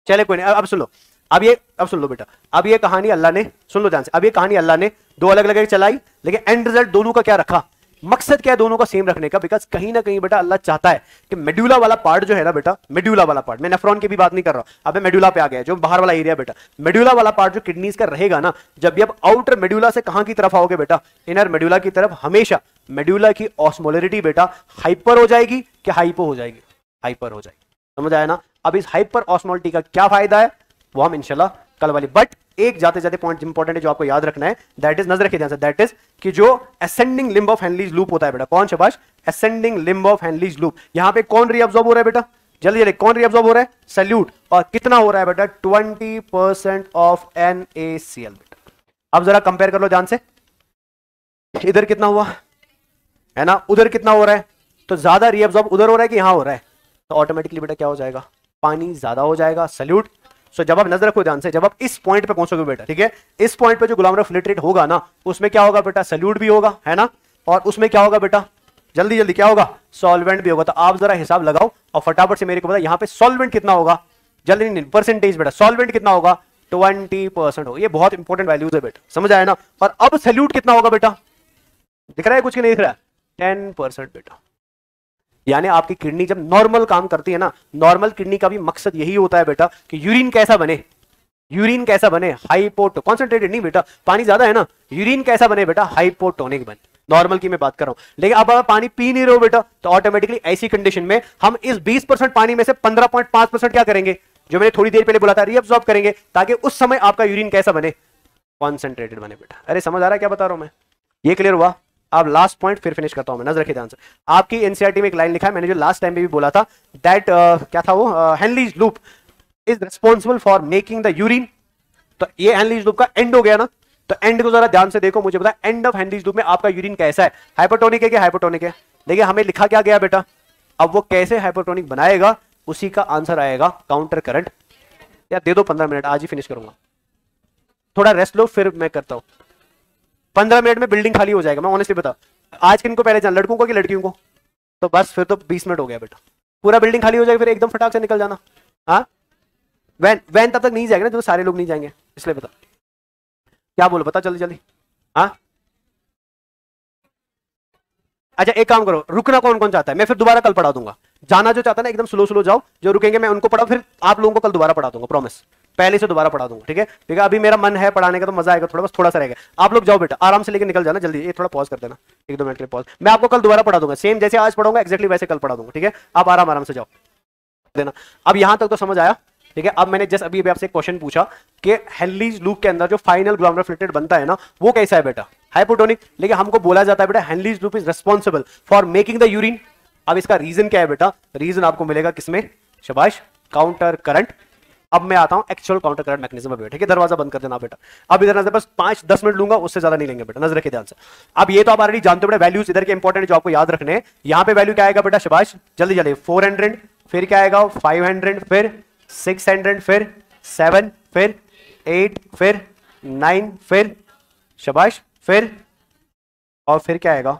चले कोई नहीं, अब सुन लो, अब सुन लो बेटा, अब ये कहानी अल्लाह ने, सुन लो ध्यान से, अब ये कहानी अल्लाह ने दो अलग अलग चलाई, लेकिन एंड रिजल्ट दोनों का क्या रखा, मकसद क्या है दोनों का सेम रखने का। बिकॉज कहीं ना कहीं बेटा अल्लाह चाहता है कि मेडुला वाला पार्ट जो है ना बेटा, मेडुला वाला पार्ट, मैं नेफ्रॉन की भी बात नहीं कर रहा हूं, अब मैं मेडुला पे आ गया, जो बाहर वाला एरिया बेटा, मेडुला वाला पार्ट जो किडनीज का रहेगा ना, जब भी आप आउटर मेडुला से कहां की तरफ आओगे बेटा, इनर मेडुला की तरफ, हमेशा मेडुला की ऑस्मोलरिटी बेटा हाइपर हो जाएगी कि हाइपो हो जाएगी, हाइपर हो जाएगी। समझ आया ना। अब इस हाइपर ऑस्मोलरिटी का क्या फायदा है वो हम इंशाल्लाह कल वाली, बट एक जाते जाते पॉइंट इंपॉर्टेंट है जो आपको याद रखना है, दैट इज, नजर रखिए ध्यान से, दैट इज कि जो ascending limb of Henle's loop होता है बेटा, कौन शाबाश, ascending limb of Henle's loop, यहां पे कौन रीअब्सॉर्ब हो रहा है बेटा, जल्दी जल्दी, कौन रीअब्सॉर्ब हो रहा है, सल्यूट, और कितना हो रहा है बेटा, 20% ऑफ NaCl बेटा। अब जरा कंपेयर कर लो ध्यान से, इधर कितना हुआ है ना, उधर कितना हो रहा है, तो ज्यादा रीअब्सॉर्ब उधर हो रहा है कि यहां हो रहा है, तो ऑटोमेटिकली बेटा क्या हो जाएगा, पानी ज्यादा हो जाएगा, सल्यूट। सो जब आप नजर रखो ध्यान से, जब आप इस पॉइंट पे पहुंचोगे बेटा, ठीक है, इस पॉइंट पे जो ग्लोमेरुलर फिल्ट्रेट होगा ना, उसमें क्या होगा बेटा, सल्यूट भी होगा, है ना, और उसमें क्या होगा बेटा, जल्दी जल्दी क्या होगा, सॉल्वेंट भी होगा। तो आप जरा हिसाब लगाओ और फटाफट से मेरे को बताओ, यहां पे सॉल्वेंट कितना होगा, जल्दी नहीं, परसेंटेज बेटा, सॉल्वेंट कितना होगा, 20% होगा। ये बहुत इंपॉर्टेंट वैल्यूज है बेटा, समझ आया ना। और अब सल्यूट कितना होगा बेटा, दिख रहा है कुछ कि नहीं दिख रहा है, 10% बेटा। यानी आपकी किडनी जब नॉर्मल काम करती है ना, नॉर्मल किडनी का भी मकसद यही होता है बेटा कि यूरिन कैसा बने, यूरिन कैसा बने, हाइपोटो, कॉन्सेंट्रेटेड नहीं बेटा, पानी ज्यादा है ना, यूरिन कैसा बने बेटा, हाइपोटोनिक बने, नॉर्मल की मैं बात कर रहा हूं। लेकिन अब आप पानी पी नहीं रहे हो बेटा, तो ऑटोमेटिकली ऐसी कंडीशन में हम इस 20% पानी में से 15.5% क्या करेंगे, जो मैंने थोड़ी देर पहले बोला था, रीअब्सॉर्ब करेंगे, ताकि उस समय आपका यूरिन कैसा बने, कॉन्सेंट्रेटेड बने बेटा। अरे समझ आ रहा है क्या बता रहा हूं मैं, ये क्लियर हुआ। अब लास्ट पॉइंट फिर फिनिश करता हूं मैं, नजर रखिए ध्यान से। आपकी एनसीईआरटी में एक लाइन लिखा है, मैंने जो लास्ट टाइम में भी बोला था, दैट क्या था वो, Henle's loop is responsible for making the urine. तो ये हेनलीज लूप का एंड हो गया ना, तो एंड को जरा ध्यान से देखो, मुझे पता एंड ऑफ हेनलीज लूप में आपका यूरिन कैसा है, हाइपोटोनिक है कि हाइपोटोनिक है। देखिए हमें लिखा क्या गया बेटा, अब वो कैसे हाइपोटोनिक बनाएगा उसी का आंसर आएगा काउंटर करंट। यार दे दो 15 मिनट, आज ही फिनिश करूंगा, थोड़ा रेस्ट लो फिर मैं करता हूं। 15 मिनट में बिल्डिंग खाली हो जाएगा, मैं ऑनेस्टली बता। आज किनको पहले जान, लड़कों को कि लड़कियों को, तो बस फिर तो 20 मिनट हो गया बेटा, पूरा बिल्डिंग खाली हो जाएगा, फिर एकदम फटाक से निकल जाना। हाँ वैन तब तक नहीं जाएगा ना, जो सारे लोग नहीं जाएंगे, इसलिए बता क्या बोलो, बता जल्दी जल्दी। हाँ अच्छा एक काम करो, रुकना कौन कौन चाहता है, मैं फिर दोबारा कल पढ़ा दूंगा। जाना जो चाहता है ना एकदम स्लो स्लो जाओ, जो रुकेंगे मैं उनको पढ़ा, फिर आप लोगों को कल दोबारा पढ़ा दूंगा, प्रॉमिस, पहले से दोबारा पढ़ा दूंगा, ठीक है। ठीक है अभी मेरा मन है पढ़ाने का, तो मजा आएगा थोड़ा, बस थोड़ा सा रहेगा। आप लोग जाओ बेटा, आराम से लेके निकल जाना जल्दी। ये थोड़ा पॉज कर देना, 1-2 मिनट के लिए पॉज, मैं आपको कल दोबारा पढ़ा दूंगा, सेम जैसे आज पढ़ाऊंगा एक्जैक्टली वैसे कल पढ़ा दूंगा, ठीक है। आप आराम आराम से जाओ देना। अब यहां तक तो समझ आया, ठीक है। अब मैंने जस्ट अभी आपसे एक क्वेश्चन पूछा कि हेनलीज लूप के अंदर जो फाइनल ग्लोमेरुलर फिल्ट्रेट बनता है ना, वो कैसा है बेटा, हाइपोटोनिक। लेकिन हमको बोला जाता है बेटा Henle's loop is responsible for making the urine. अब इसका रीजन क्या है बेटा, रीजन आपको मिलेगा किसमें, शाबाश, काउंटर करंट। अब मैं आता हूं एक्चुअल काउंटर करंट मैकेनिज्म पे, ठीक है। दरवाजा बंद कर देना बेटा, अब इधर नजर, बस 5-10 मिनट लूंगा, उससे ज्यादा नहीं लेंगे बेटा, नजर रखिए ध्यान से। अब ये तो आप ऑलरेडी जानते हो बेटा, वैल्यूज इधर के इंपॉर्टेंट जो आपको याद रखने हैं। यहां पे वैल्यू क्या आएगा बेटा, शाबाश, जल्दी जल्दी, 400, फिर क्या आएगा 500, फिर 600, फिर 7, फिर 8, फिर 9, फिर शाबाश, फिर और फिर क्या आएगा,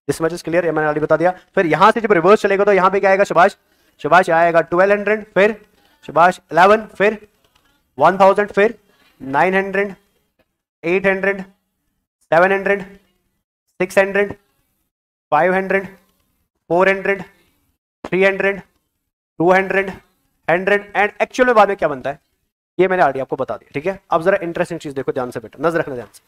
दिस मच इज क्लियर, ये मैंने ऑलरेडी बता दिया। फिर यहां से जब रिवर्स चलेगा तो यहां पे क्या आएगा, शाबाश शाबाश, आएगा 1200, फिर शाबाश 11, फिर 1000, फिर 900, 800, 700, 600, 500, 400, 300, 200, 100 एंड एक्चुअल में बाद में क्या बनता है ये मैंने ऑलरेडी आपको बता दिया, ठीक है। अब जरा इंटरेस्टिंग चीज देखो ध्यान से बेटा, नजर रखना ध्यान से।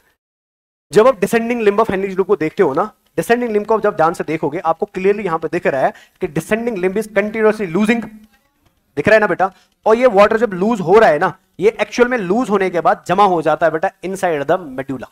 जब आप descending limb of Henle's loop को देखते हो ना, डिसेंडिंग लिम्ब को जब ध्यान से देखोगे आपको क्लियरली यहां पे दिख रहा है कि descending limb is continuously losing, दिख रहा है ना बेटा। और ये वाटर जब लूज हो रहा है ना, ये एक्चुअल में लूज होने के बाद जमा हो जाता है बेटा इनसाइड द मेडुला।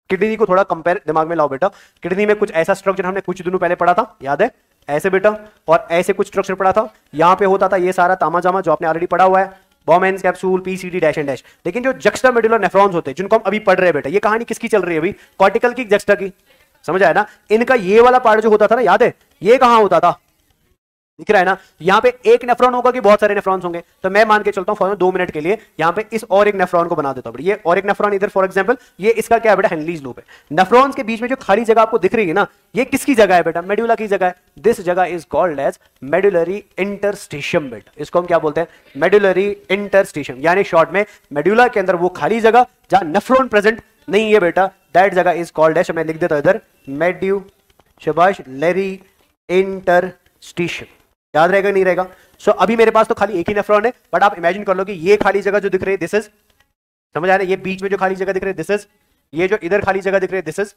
किडनी को थोड़ा कंपेयर दिमाग में लाओ बेटा, किडनी में कुछ ऐसा स्ट्रक्चर हमने कुछ दिनों पहले पढ़ा था, याद है, ऐसे बेटा, और ऐसे कुछ स्ट्रक्चर पढ़ा था। यहां पे होता था ये सारा तामा जामा जो आपने ऑलरेडी पढ़ा हुआ है, Bowman's capsule, PCD dash and dash. लेकिन जो जक्स्टा मेडुलर नेफ्रॉन्स होते हैं जिनको हम अभी पढ़ रहे हैं बेटा, ये कहानी किसकी चल रही है अभी, कॉर्टिकल की, जक्स्टा की, समझ आया ना। इनका ये वाला पार्ट जो होता था ना, याद है, ये कहां होता था, दिख रहा है ना। यहां पे एक नेफ्रॉन होगा कि बहुत सारे नेफ्रॉन्स होंगे, तो मैं मान के चलता हूं फॉर 2 मिनट के लिए यहां पे इस और एक नेफ्रॉन को बना देता हूं। ये और एक नेफ्रॉन इधर फॉर एग्जांपल, ये इसका क्या है बेटा, हेनलीज लूप है। नेफ्रॉन्स के बीच में जो खाली जगह आपको दिख रही है ना, ये किसकी जगह है बेटा, मेडुला की जगह है। दिस जगह is called as medullary interstitium बेटा। इसको हम क्या बोलते हैं, मेडुलरी इंटरस्टिशियम, यानी शॉर्ट में मेडुला के अंदर वो खाली जगह जहां नेफ्रॉन प्रेजेंट नहीं है बेटा, दैट जगह इज कॉल्ड एज, मैं लिख देता हूं इधर, मेडुलरी इंटरस्टिशियम। याद रहेगा नहीं रहेगा। सो अभी मेरे पास तो खाली एक ही नेफ्रॉन है, बट आप इमेजिन कर लो कि ये खाली जगह जो दिख रही है दिस इज, समझ आ रहा है, ये बीच में जो खाली जगह दिख रही है दिस इज, ये जो इधर खाली जगह दिख रही है दिस इज,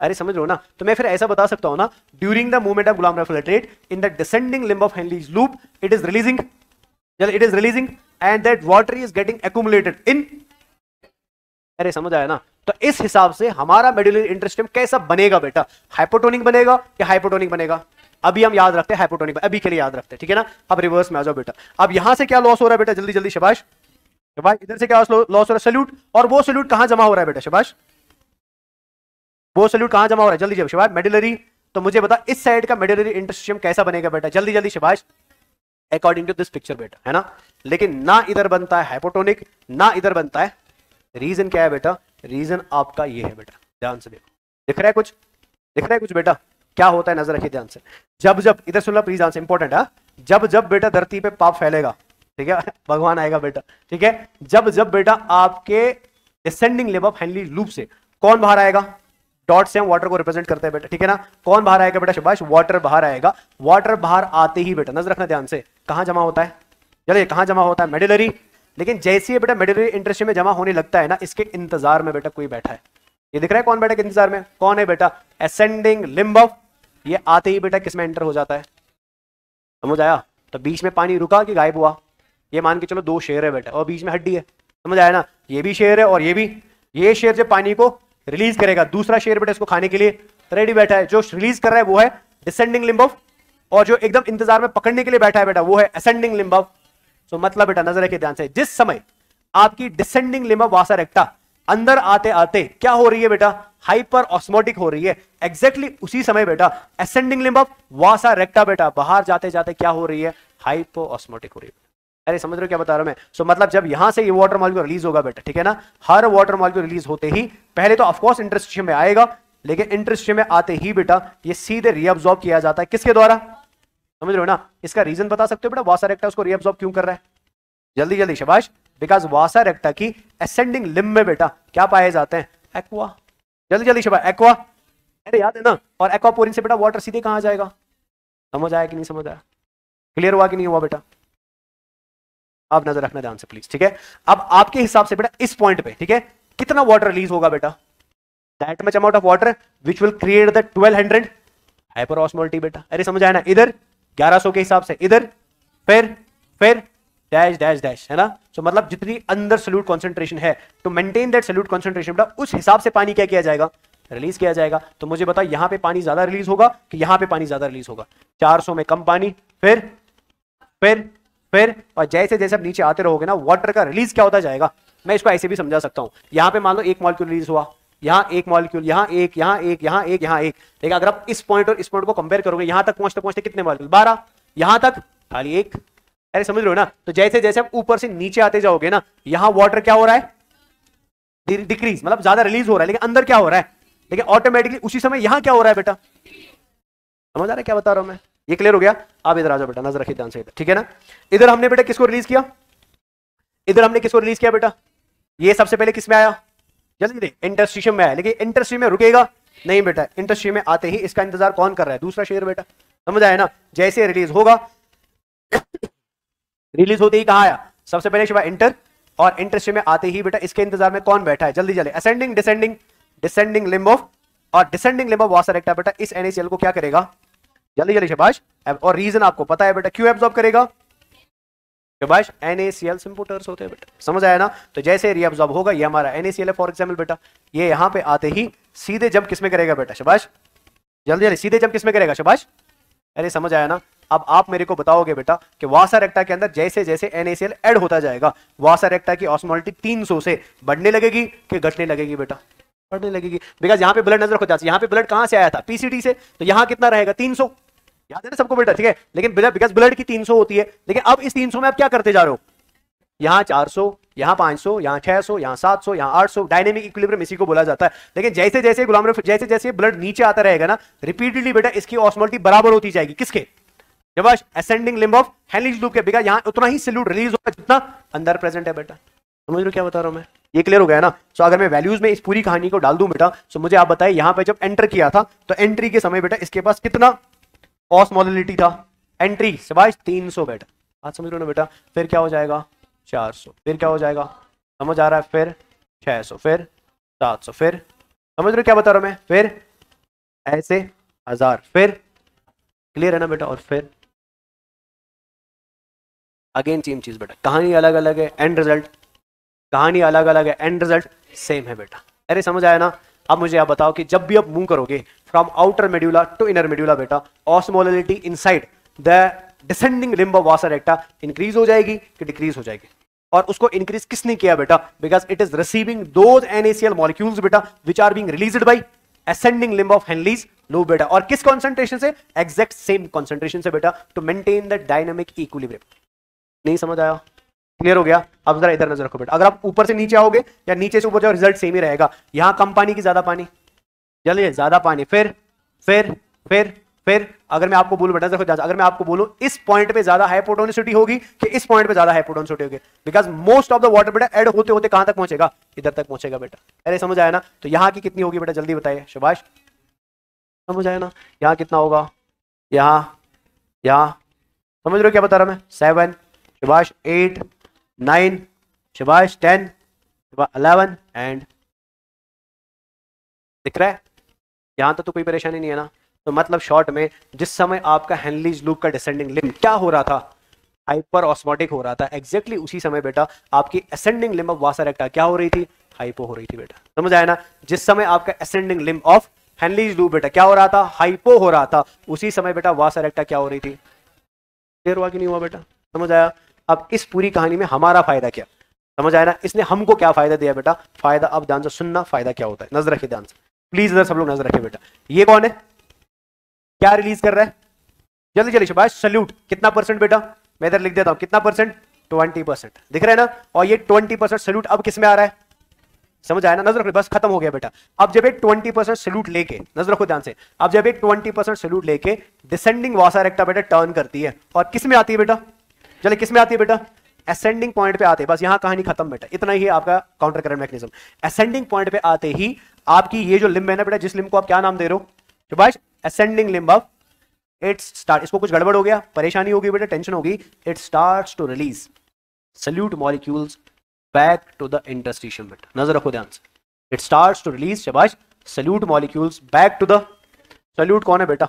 अरे समझ लो ना। तो मैं फिर ऐसा बता सकता हूं ना, during the movement of glomerular filtrate in the descending limb of Henle's loop, it is releasing and that water is getting accumulated in अरे समझ आया ना। तो इस हिसाब से हमारा मेडुलरी इंटरस्टियम कैसा बनेगा बेटा, हाइपोटोनिक बनेगा या हाइपोटोनिक बनेगा। अभी हम याद रखते हैं हाइपोटोनिक, अभी के लिए याद रखते हैं, ठीक है ना। अब रिवर्स में आ जाओ बेटा। अब यहां से क्या लॉस हो रहा है बेटा, जल्दी जल्दी शाबाश शाबाश। इधर से क्या लॉस हो रहा है, सल्यूट। और वो सल्यूट कहां जमा हो रहा है बेटा, शाबाश। वो सल्यूट कहां जमा हो रहा है, जल्दी जल्दी शाबाश, मेडुलरी। तो मुझे बता इस साइड का मेडुलरी इंटरस्टियम कैसा बनेगा बेटा, जल्दी जल्दी शाबाश। अकॉर्डिंग टू दिस पिक्चर बेटा, है ना। लेकिन ना इधर बनता है हाइपोटोनिक, ना इधर बनता है। रीजन क्या है बेटा, रीजन आपका ये है बेटा, ध्यान से देखो। दिख रहा है कुछ, दिख रहा है कुछ बेटा, क्या होता है नजर रखिए ध्यान से। जब जब इधर सुनना प्लीज, ध्यान से इंपॉर्टेंट है। जब जब बेटा धरती पे पाप फैलेगा, ठीक है, भगवान आएगा बेटा, ठीक है। जब जब बेटा आपके descending limb of Henley loop से कौन बाहर आएगा, डॉट से हम वाटर को रिप्रेजेंट करते हैं बेटा, ठीक है ना। कौन बाहर आएगा बेटा, शाबाश, वाटर बाहर आएगा। वाटर बाहर आते ही बेटा नजर रखना ध्यान से, कहां जमा होता है, चलिए कहां जमा होता है, मेडुलरी। लेकिन जैसे ही बेटा मेडुलरी इंटरस्टियम में जमा होने लगता है ना, इसके इंतजार में बेटा कोई बैठा है। ये दिख रहा है कौन बैठा है इंतजार में, कौन है बेटा, असेंडिंग लिंब ऑफ। ये आते ही बेटा किसमें एंटर हो जाता है, समझ आया। तो बीच में पानी रुका कि गायब हुआ। ये मान के चलो दो शेर है बेटा और बीच में हड्डी है, समझ आया ना। ये भी शेर है और ये भी। ये शेर जब पानी को रिलीज करेगा, दूसरा शेर बेटा इसको खाने के लिए रेडी बैठा है। जो रिलीज कर रहा है वो है डिसेंडिंग लिंब ऑफ, और जो एकदम इंतजार में पकड़ने के लिए बैठा है बेटा वो है असेंडिंग लिंब ऑफ। तो मतलब बेटा नजर रखिए ध्यान से, जिस समय आपकी डिसेंडिंग लिंब ऑफ वासा रेक्टा अंदर आते आते क्या हो रही है बेटा, हाइपर ऑस्मोटिक हो रही है। एग्जैक्टली उसी समय बेटा ascending limb of vasa recta बेटा बाहर जाते जाते क्या हो रही है, हाइपो ऑस्मोटिक हो रही है। अरे समझ रहे हो क्या बता रहा हूं मैं। सो मतलब जब यहां से ये वाटर मॉलिक्यूल रिलीज होगा बेटा, ठीक है ना, हर वाटर मॉलिक्यूल रिलीज होते ही पहले तो ऑफकोर्स इंटरस्टिशियम में आएगा, लेकिन इंटरस्टिशियम में आते ही बेटा ये सीधे रीअब्सॉर्ब किया जाता है किसके द्वारा, समझ रहे हो ना। इसका रीजन बता सकते हो बेटा, वासा रेक्टा उसको रीअब्सॉर्ब क्यों कर रहा है, जल्दी जल्दी शाबाश। बिकॉज वासा रेक्टा की असेंडिंग लिम्ब में बेटा क्या पाए जाते हैं, एक्वा। जल्दी जल्दी शाबाश, एक्वा। अरे याद है ना। और एक्वापोरिन से बेटा वाटर सीधे कहां जाएगा, समझ आया कि नहीं समझ आया, क्लियर हुआ कि नहीं हुआ बेटा। आप नजर रखना ध्यान से प्लीज, ठीक है। अब आपके हिसाब से बेटा इस पॉइंट पे, ठीक है, कितना वाटर रिलीज होगा बेटा, that much amount of water which will create the 1200 hyper osmolality बेटा। अरे समझ आया ना। इधर 1100 के हिसाब से, इधर फिर डैश डैश डैश, है ना। सो मतलब जितनी अंदर सॉल्यूट कंसंट्रेशन है, to maintain that solute concentration बेटा उस हिसाब से पानी क्या किया जाएगा, रिलीज किया जाएगा। तो मुझे बता यहां पे पानी ज्यादा रिलीज होगा कि यहां पे पानी ज्यादा रिलीज होगा, 400 में कम पानी, फिर और जैसे जैसे आप नीचे आते रहोगे ना, वाटर का रिलीज क्या होता जाएगा। मैं इसको ऐसे भी समझा सकता हूं, यहां पे मान लो एक मॉलिक्यूल रिलीज हुआ, यहां एक मॉलिक्यूल, यहां एक, यहां एक, यहां एक, यहां एक। लेकिन अगर आप इस पॉइंट और इस पॉइंट को कंपेयर करोगे, यहां तक पहुंचते पहुंचते कितने मॉलिक्यूल, 12, यहां तक खाली एक। अरे समझ रहे हो ना। तो जैसे जैसे आप ऊपर से नीचे आते जाओगे ना, यहां वाटर क्या हो रहा है, डिक्रीज, मतलब ज्यादा रिलीज हो रहा है, लेकिन अंदर क्या हो रहा है, लेकिन ऑटोमेटिकली उसी समय यहां क्या हो रहा है बेटा, समझ आ रहा है क्या बता रहा हूं मैं। ये क्लियर हो गया। आप इधर आ जाओ बेटा, नजर रखिए ध्यान से इधर, ठीक है ना। इधर हमने बेटा किसको रिलीज किया, इधर हमने किसको रिलीज किया बेटा, ये सबसे पहले किस में आया, जल्दी देख, इंटरस्टिशियम में आया। लेकिन इंटरस्टिशियम में रुकेगा नहीं बेटा, इंटरस्टिशियम में आते ही इसका इंतजार कौन कर रहा है, दूसरा शेर बेटा, समझ आया ना। जैसे रिलीज होगा, रिलीज होते ही कहां आया, सबसे पहले शिवा इंटर, और इंटरस्टिशियम में आते ही बेटा इसके इंतजार में कौन बैठा है, जल्दी जल्दी, ascending descending, descending limb of, और descending limb of vasa recta बेटा इस NaCl को क्या करेगा, जल्दी जल्दी शाबाश। और रीजन आपको पता है बेटा, क्यों एब्जॉर्ब करेगा, शाबाश, NaCl सिंपोटर्स होते हैं बेटा, समझ आया ना। तो जैसे रीअब्सॉर्ब होगा, ये हमारा NaCl है फॉर एग्जांपल बेटा, ये यहां पे आते ही सीधे जंप किसमें करेगा बेटा, शाबाश, जल्दी जल्दी, सीधे जंप किसमें करेगा, शाबाश। अरे समझ आया ना। अब आप मेरे को बताओगे बेटा कि वासा रेक्टा के अंदर जैसे जैसे NaCl ऐड होता जाएगा, वासा रेक्टा की ऑस्मोलिटी 300 से बढ़ने लगेगी कि घटने लगेगी बेटा, बढ़ने लगेगी। बिकॉज यहां पे ब्लड नजर हो जाती है, यहां पे ब्लड कहां से आया था, PCT से, तो यहां कितना रहेगा, 300, याद है ना सबको बेटा, ठीक है। लेकिन बिकॉज ब्लड की 300 होती है, लेकिन अब इस 300 में आप क्या करते जा रहे हो, यहां 400, यहां 500, यहां 600, यहां 700, यहां 800, डायनेमिक इक्विलिब्रियम इसी को बोला जाता है। लेकिन जैसे जैसे गुलाम जैसे जैसे ब्लड नीचे आता रहेगा ना, रिपीटेडली बेटा इसकी ऑस्मोलिटी बराबर होती जाएगी, किसके, जब ascending limb of Henle's loop के, बिकॉज यहां उतना ही सॉल्यूट रिलीज होगा जितना अंदर प्रेजेंट है बेटा, समझ लो क्या बता रहा हूं मैं। ये क्लियर हो गया ना। सो अगर मैं वैल्यूज में इस पूरी कहानी को डाल दूं बेटा, सो मुझे आप बताइए यहां पे जब एंटर किया था, तो एंट्री के समय बेटा इसके पास कितना ऑस्मोलिटी था, एंट्री शाबाश 300 बेटा, बात समझ रहे हो ना बेटा। फिर क्या हो जाएगा 400, फिर क्या हो जाएगा, समझ आ रहा है, फिर 600, फिर 700, फिर समझ रहे हो क्या बता रहा हूं मैं, फिर ऐसे 1000, फिर क्लियर है ना बेटा, और फिर अगेन सेम चीज बेटा, कहानी अलग अलग है, एंड रिजल्ट कहानी अलग अलग है, एंड रिजल्ट सेम है बेटा। अरे समझ आया ना? अब मुझे आप बताओ कि जब भी आप मूव करोगे from outer medulla to inner medulla बेटा, osmolarity inside the descending limb of vasa recta increase हो जाएगी कि डिक्रीज हो जाएगी? और उसको इंक्रीज किसने किया बेटा? Because it is receiving those NaCl molecules बेटा which are being released by ascending limb of Henle's loop बेटा। और किस कॉन्सेंट्रेशन से? एग्जैक्ट सेम कॉन्सेंट्रेशन से बेटा, to maintain the dynamic equilibrium. नहीं समझ आया? क्लियर हो गया? अब जरा इधर नजर रखो बेटा, अगर आप ऊपर से नीचे आओगे या नीचे से ऊपर जाओ, रिजल्ट सेम ही रहेगा। यहां कम पानी की ज्यादा पानी, चलिए ज्यादा पानी, फिर अगर मैं आपको बोलूं बेटा देखो, अगर मैं आपको बोलूं इस पॉइंट पे ज्यादा हाइपोटोनिसिटी होगी कि इस पॉइंट पे ज्यादा हाइपोटोनिसिटी होगी, because most of the water बेटा ऐड होते होते कहां तक पहुंचेगा? इधर तक पहुंचेगा बेटा। अरे समझ आया ना? तो यहां की कितनी होगी बेटा, जल्दी बताइए शाबाश, समझ आया ना? यहां कितना होगा? यहां समझ रहे हो क्या बता रहा मैं? 7 शाबाश, 8 9 शाबाश, 10 11 एंड दिख रहा है? यहां तक तो कोई परेशानी नहीं है ना? तो मतलब शॉर्ट में, जिस समय आपका हेनलीज लूप का डिसेंडिंग लिम्ब क्या हो रहा था? हाइपर ऑस्मोटिक हो रहा था। एग्जैक्टली उसी समय बेटा आपकी असेंडिंग लिम्ब ऑफ वासा रेक्टा क्या हो रही थी? हाइपो हो रही थी बेटा। समझ आया ना? जिस समय आपका ascending limb of Henle's loop बेटा क्या हो रहा था? हाइपो हो रहा था। उसी समय बेटा वासा रेक्टा क्या हो रही थी? क्लियर हुआ कि नहीं हुआ बेटा? समझ आया? अब इस पूरी कहानी में हमारा फायदा क्या? समझ आया ना? इसने हमको क्या फायदा दिया बेटा? फायदा अब ध्यान से सुनना, फायदा क्या होता है नजर रखिए ध्यान से, प्लीज इधर सब लोग नजर रखिए बेटा। ये कौन है? क्या रिलीज कर रहा है? जल्दी जल्दी शाबाश, सल्यूट। कितना परसेंट बेटा? मैं इधर लिख देता हूं, कितना परसेंट? 20%। दिख रहा है ना? और ये 20% सल्यूट अब किस में आ रहा है? समझ आया ना? नजर रखो, बस खत्म हो गया बेटा। अब जब एक 20% सल्यूट लेके, नजर रखो ध्यान से, अब जब एक 20% सल्यूट लेके डिसेंडिंग वासा रेक्टा बेटा टर्न करती है, और किस में आती है बेटा? चलिए किस में आती है बेटा? असेंडिंग पॉइंट पे आते हैं। बस यहां कहानी खत्म बेटा, इतना ही आपका counter current mechanism. Ascending point पे आते ही आपकी ये जो लिम्ब है ना बेटा, जिस लिम्ब को आप क्या नाम दे रहे हो शाबाश? Ascending limb of, it start, इसको कुछ गड़बड़ हो गया, परेशानी होगी बेटा, टेंशन होगी, it starts to release solute molecules back to the interstitium बेटा। नजर रखो ध्यान से, इट स्टार्ट्स टू रिलीज शाबाश solute molecules back to the, solute कौन है बेटा?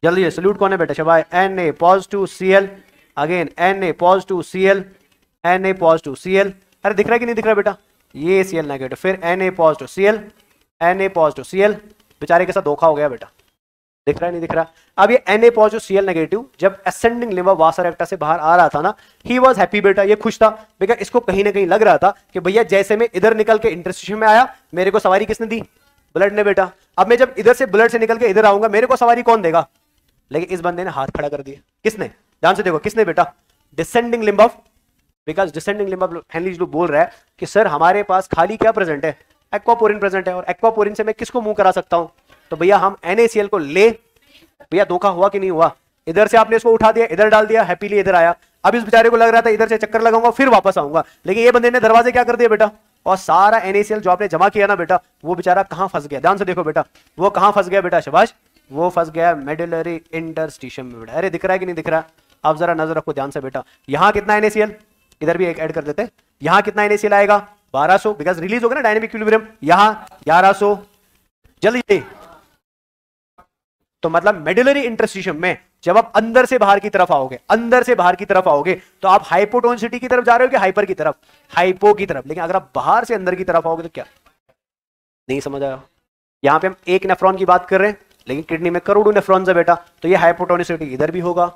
जल्दी है, सल्यूट कौन है बेटा? शाबाश, Na positive Cl, again Na positive Cl, Na positive Cl। अरे दिख रहा है कि नहीं दिख रहा बेटा? ये Cl नेगेटिव, फिर Na positive Cl, Na positive Cl। बेचारे के साथ धोखा हो गया बेटा, दिख रहा है नहीं दिख रहा? अब ये Na पॉजिटिव Cl नेगेटिव जब असेंडिंग लिम्ब ऑफ वासा रेक्टा से बाहर आ रहा था ना, ही वाज हैप्पी बेटा, ये खुश था, बिकॉज़ इसको कहीं ना कहीं लग रहा था कि भैया जैसे मैं इधर निकल के इंटरस्टिशियम में आया, मेरे को सवारी किसने दी? ब्लड ने बेटा। अब मैं जब इधर से ब्लड से निकल के इधर आऊंगा, मेरे को सवारी कौन देगा? लेकिन इस बंदे ने हाथ खड़ा कर दिया। किसने? ध्यान से देखो, किसने बेटा? Descending limb of, because descending limb of Henle's loop बोल रहा है कि सर हमारे पास खाली क्या प्रेजेंट है? एक्वापोरिन प्रेजेंट है, और एक्वापोरिन से मैं किसको मूव करा सकता हूं? तो भैया हम NaCl को ले, भैया धोखा हुआ कि नहीं हुआ? इधर से आपने इसको उठा दिया, इधर डाल दिया, हैप्पीली इधर आया। अब इस बेचारे को लग रहा था इधर से चक्कर लगाऊंगा फिर वापस आऊंगा, लेकिन ये बंदे ने दरवाजे क्या कर दिया बेटा? और सारा NaCl जो आपने जमा किया ना बेटा, वो बेचारा कहां फंस गया? ध्यान से देखो बेटा, वो कहां फंस गया बेटा? शाबाश, वो फंस गया मेडुलरी इंटरस्टिशियम में बेटा। अरे दिख रहा है कि नहीं दिख रहा? आप जरा नजर रखो ध्यान से बेटा, यहां कितना NaCl, इधर भी एक ऐड कर देते हैं, यहां कितना NaCl आएगा? 1200, बिकॉज रिलीज होगा ना डायनेमिक इक्विलिब्रियम, यहां 1100। जल्दी, तो मतलब मेडुलरी इंटरस्टिशियम में जब आप अंदर से बाहर की तरफ आओगे, अंदर से बाहर की तरफ आओगे, तो आप हाइपोटोनिसिटी की तरफ जा रहे हो कि हाइपर की तरफ? हाइपो की तरफ। लेकिन अगर आप बाहर से अंदर की तरफ आओगे तो क्या? नहीं समझ आया? यहां पे हम एक नेफ्रॉन की बात कर रहे हैं, लेकिन किडनी में करोड़ों नेफ्रॉन्स है बेटा, तो ये हाइपोटोनिसिटी इधर भी होगा,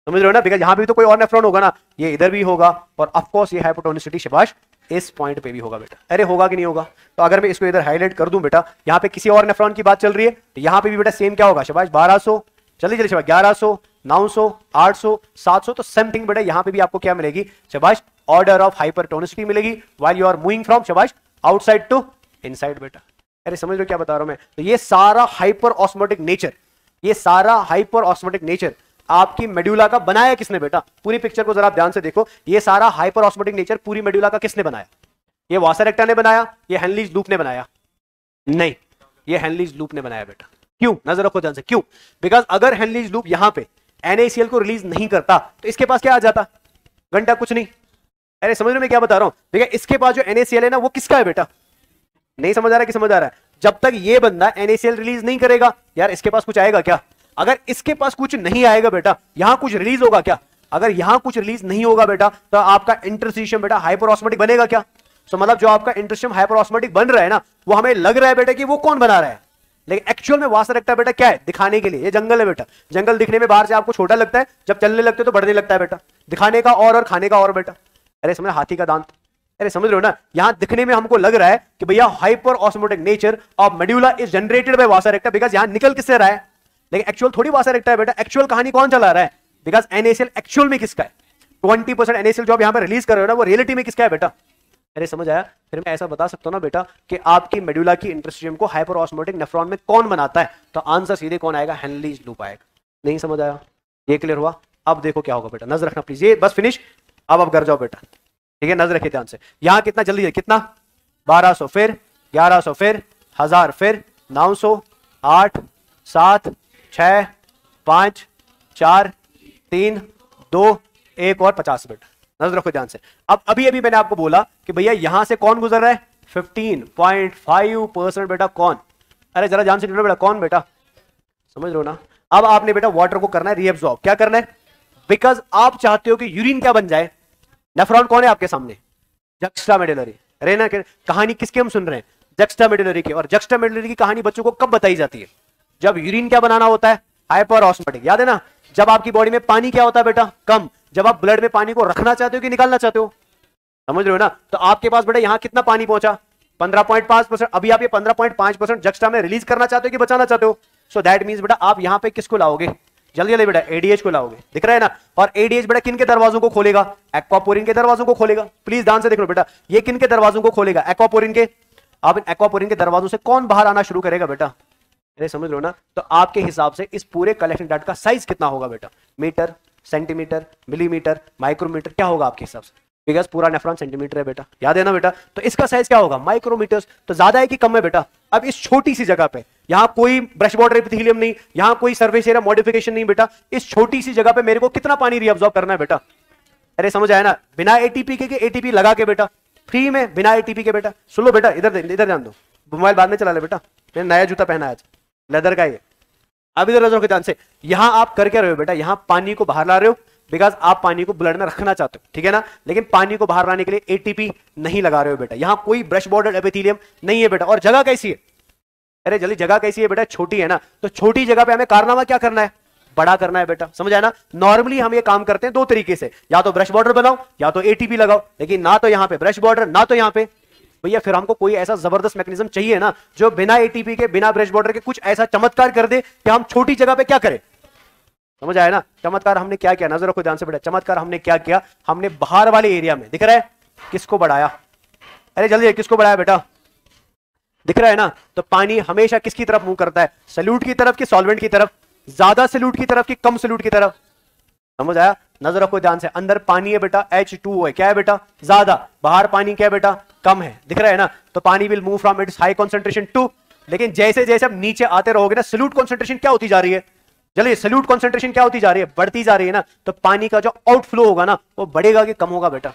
समझ रहे हो ना? बिकॉज यहां पे भी तो कोई और नेफ्रॉन होगा ना, ये इधर भी होगा, और ऑफ कोर्स ये हाइपोटोनिसिटी शाबाश इस पॉइंट पे भी होगा बेटा। अरे होगा कि नहीं होगा? तो अगर मैं इसको इधर हाईलाइट कर दूं बेटा, यहां पे किसी और नेफ्रॉन की बात चल रही है, तो यहां पे भी बेटा सेम क्या होगा? शाबाश 1200, जल्दी जल्दी शाबाश 1100, 900, 800, 700। तो समथिंग बेटा यहां पे भी आपको क्या मिलेगी? शाबाश ऑर्डर ऑफ हाइपरटोनिसिटी मिलेगी, while you are moving from शाबाश आउटसाइड टू इनसाइड बेटा। अरे समझ लो क्या बता रहा हूं मैं? तो ये सारा हाइपर ऑस्मोटिक नेचर, ये सारा हाइपर ऑस्मोटिक नेचर आपकी मेडुला का बनाया किसने बेटा? पूरी पिक्चर को जरा आप ध्यान से देखो, ये सारा हाइपर ऑस्मोटिक नेचर पूरी मेडुला का किसने बनाया? ये वासा रेक्टा ने बनाया? ये हेनलीज लूप ने बनाया? नहीं, ये हेनलीज लूप ने बनाया बेटा। क्यों? नजर रखो ध्यान से, क्यों? बिकॉज अगर हेनलीज लूप यहां पे NaCl को रिलीज नहीं करता तो इसके पास क्या आ जाता? घंटा कुछ नहीं। अरे समझ रहे मैं क्या बता रहा हूं? देखिए इसके पास जो NaCl है ना, वो किसका है बेटा? नहीं समझ आ रहा कि समझ आ रहा है? जब तक ये बंदा NaCl रिलीज नहीं करेगा, यार इसके पास कुछ आएगा क्या? अगर इसके पास कुछ नहीं आएगा बेटा, यहां कुछ रिलीज होगा क्या? अगर यहां कुछ रिलीज नहीं होगा बेटा, तो आपका इंटरस्टिशियम बेटा हाइपर ऑस्मोटिक बनेगा क्या? तो मतलब जो आपका इंटरस्टिशियम हाइपरऑस्मोटिक बन रहा है ना, वो हमें लग रहा है बेटा कि वो कौन बना रहा है, लेकिन एक्चुअल में वासा रेक्टा बेटा क्या है, दिखाने के लिए। ये जंगल है बेटा, जंगल दिखने में बाहर से आपको छोटा लगता है, जब चलने लगते हो तो बढ़ने लगता है बेटा, दिखाने का और खाने का और बेटा। अरे समझ, हाथी का दांत, अरे समझ रहे हो ना, यहां दिखने में हमको लग रहा है कि भैया hyper osmotic nature of medulla is generated by Vasa रेक्टा, because यहां निकल किससे रहा है, लेकिन एक्चुअल थोड़ी वासा रेक्टा है बेटा। एक्चुअल कहानी कौन चला रहा है, बिकॉज NaCl एक्चुअल में किसका है, 20% NaCl जो आप यहां पर रिलीज कर रहे हो ना, वो रियलिटी में किसका है बेटा। अरे समझ आया, फिर मैं ऐसा बता सकता हूं ना बेटा कि आपकी मेडुला की इंटरस्टिशियम को हाइपर ऑस्मोटिक नेफ्रॉन में कौन बनाता है, तो आंसर सीधे कौन आएगा, हेनलीज लूप आएगा। नहीं समझ आया, ये क्लियर हुआ। अब देखो क्या होगा बेटा, नजर रखना प्लीज, ये बस फिनिश, अब आप घर जाओ बेटा, ठीक है, नजर रखिए ध्यान से। यहां कितना जल्दी है, कितना 1200, फिर 1100, फिर 1000, फिर 900, 8, 7, 6, 5, 4, 3, 2, 1 और 50 बेटा, नजर रखो ध्यान से। अब अभी अभी मैंने आपको बोला कि भैया यहां से कौन गुजर रहा है, 15.5% बेटा, कौन, अरे जरा ध्यान से सुनो बेटा, कौन बेटा, समझ रहे हो ना। अब आपने बेटा वाटर को करना है रीअब्सॉर्ब, क्या करना है, बिकॉज आप चाहते हो कि यूरिन क्या बन जाए, नेफ्रॉन कौन है आपके सामने, जक्स्टामेडुलरी। अरे ना कहानी किसकी हम सुन रहे हैं, जक्स्टामेडुलरी की। और जक्स्टामेडुलरी की कहानी बच्चों को कब बताई जाती है, जब यूरिन क्या बनाना होता है, हाइपर ऑस्मोटिक, याद है ना। जब आपकी बॉडी में पानी क्या होता है बेटा, कम, जब आप ब्लड में पानी को रखना चाहते हो कि निकालना चाहते हो, समझ रहे हो ना। तो आपके पास बेटा यहां कितना पानी पहुंचा, 15.5%। अभी आप ये 15.5% जक्स्टा में रिलीज करना चाहते हो कि बचाना चाहते हो। सो दैट मींस बेटा आप यहां पे किसको लाओगे, जल्दी जल्दी बेटा एडीएच को लाओगे, दिख रहा है ना। और एडीएच बेटा किन के दरवाजों को खोलेगा, एक्वापोरिन के दरवाजों को खोलेगा। प्लीज ध्यान से देख लो बेटा, ये किन के दरवाजों को खोलेगा, एक्वापोरिन के। अब इन एक्वापोरिन के दरवाजों से कौन बाहर आना शुरू करेगा बेटा, अरे समझ लो ना। तो आपके हिसाब से इस पूरे कलेक्शन डक्ट का साइज कितना होगा बेटा, मीटर, सेंटीमीटर, मिलीमीटर, माइक्रोमीटर, क्या होगा आपके हिसाब से, बिकॉज पूरा नेफ्रॉन सेंटीमीटर है बेटा, याद है ना बेटा। तो इसका साइज क्या होगा, माइक्रोमीटर्स। तो ज्यादा है कि कम है बेटा। अब इस छोटी सी जगह पे, यहां कोई ब्रश बॉर्डर एपिथेलियम नहीं, यहां कोई सरफेस एरिया मॉडिफिकेशन नहीं बेटा, इस छोटी सी जगह पे मेरे को कितना पानी रीअब्सॉर्ब करना है बेटा, अरे समझ आया ना। बिना एटीपी के एटीपी लगा के बेटा, फ्री में बिना एटीपी के बेटा। सुन लो बेटा, इधर इधर ध्यान दो, मोबाइल बाद में चला ले बेटा, मैंने नया जूता पहना है आज, लेदर का ये। अब इधर नजर के ध्यान से, यहां आप कर क्या रहे हो बेटा, यहां पानी को बाहर ला रहे हो, बिकॉज आप पानी को ब्लड में रखना चाहते हो, ठीक है ना। लेकिन पानी को बाहर लाने के लिए एटीपी नहीं लगा रहे हो बेटा, यहां कोई ब्रश बॉर्डर एपिथेलियम नहीं है बेटा। और जगह कैसी है, अरे जल्दी, जगह कैसी है बेटा, छोटी है ना। तो छोटी जगह पे हमें कारनामा क्या करना है, बड़ा करना है बेटा, समझ आया ना। नॉर्मली हम ये काम करते हैं दो तरीके से, या तो ब्रश बॉर्डर बनाओ या तो एटीपी लगाओ, लेकिन ना तो यहां पे ब्रश बॉर्डर ना तो यहां पे। भैया फिर हमको कोई ऐसा जबरदस्त मैकेनिज्म चाहिए ना जो बिना एटीपी के बिना ब्रश बॉर्डर के कुछ ऐसा चमत्कार कर दे कि हम छोटी जगह पे क्या करें, समझ आया ना। चमत्कार हमने क्या किया, नजर रखो ध्यान से बेटा, चमत्कार हमने क्या किया, हमने बाहर वाले एरिया में, दिख रहा है, किसको बढ़ाया, अरे जल्दी किसको बढ़ाया बेटा, दिख रहा है ना। तो पानी हमेशा किसकी तरफ मुंह करता है, सल्यूट की तरफ कि सॉल्वेंट की तरफ, ज्यादा सल्यूट की तरफ कि कम सल्यूट की तरफ, समझ आया। नजर रखो ध्यान से, अंदर पानी है बेटा H2O है, क्या है बेटा, ज्यादा, बाहर पानी क्या है बेटा, कम है, दिख रहा है ना। तो पानी will move from its high concentration to, लेकिन जैसे जैसे आप नीचे आते रहोगे ना, सल्यूट कॉन्सेंट्रेशन क्या होती जा रही है, चलिए सल्यूट कॉन्सेंट्रेशन क्या होती जा रही है, बढ़ती जा रही है ना। तो पानी का जो आउटफ्लो होगा ना वो बढ़ेगा कि कम होगा बेटा,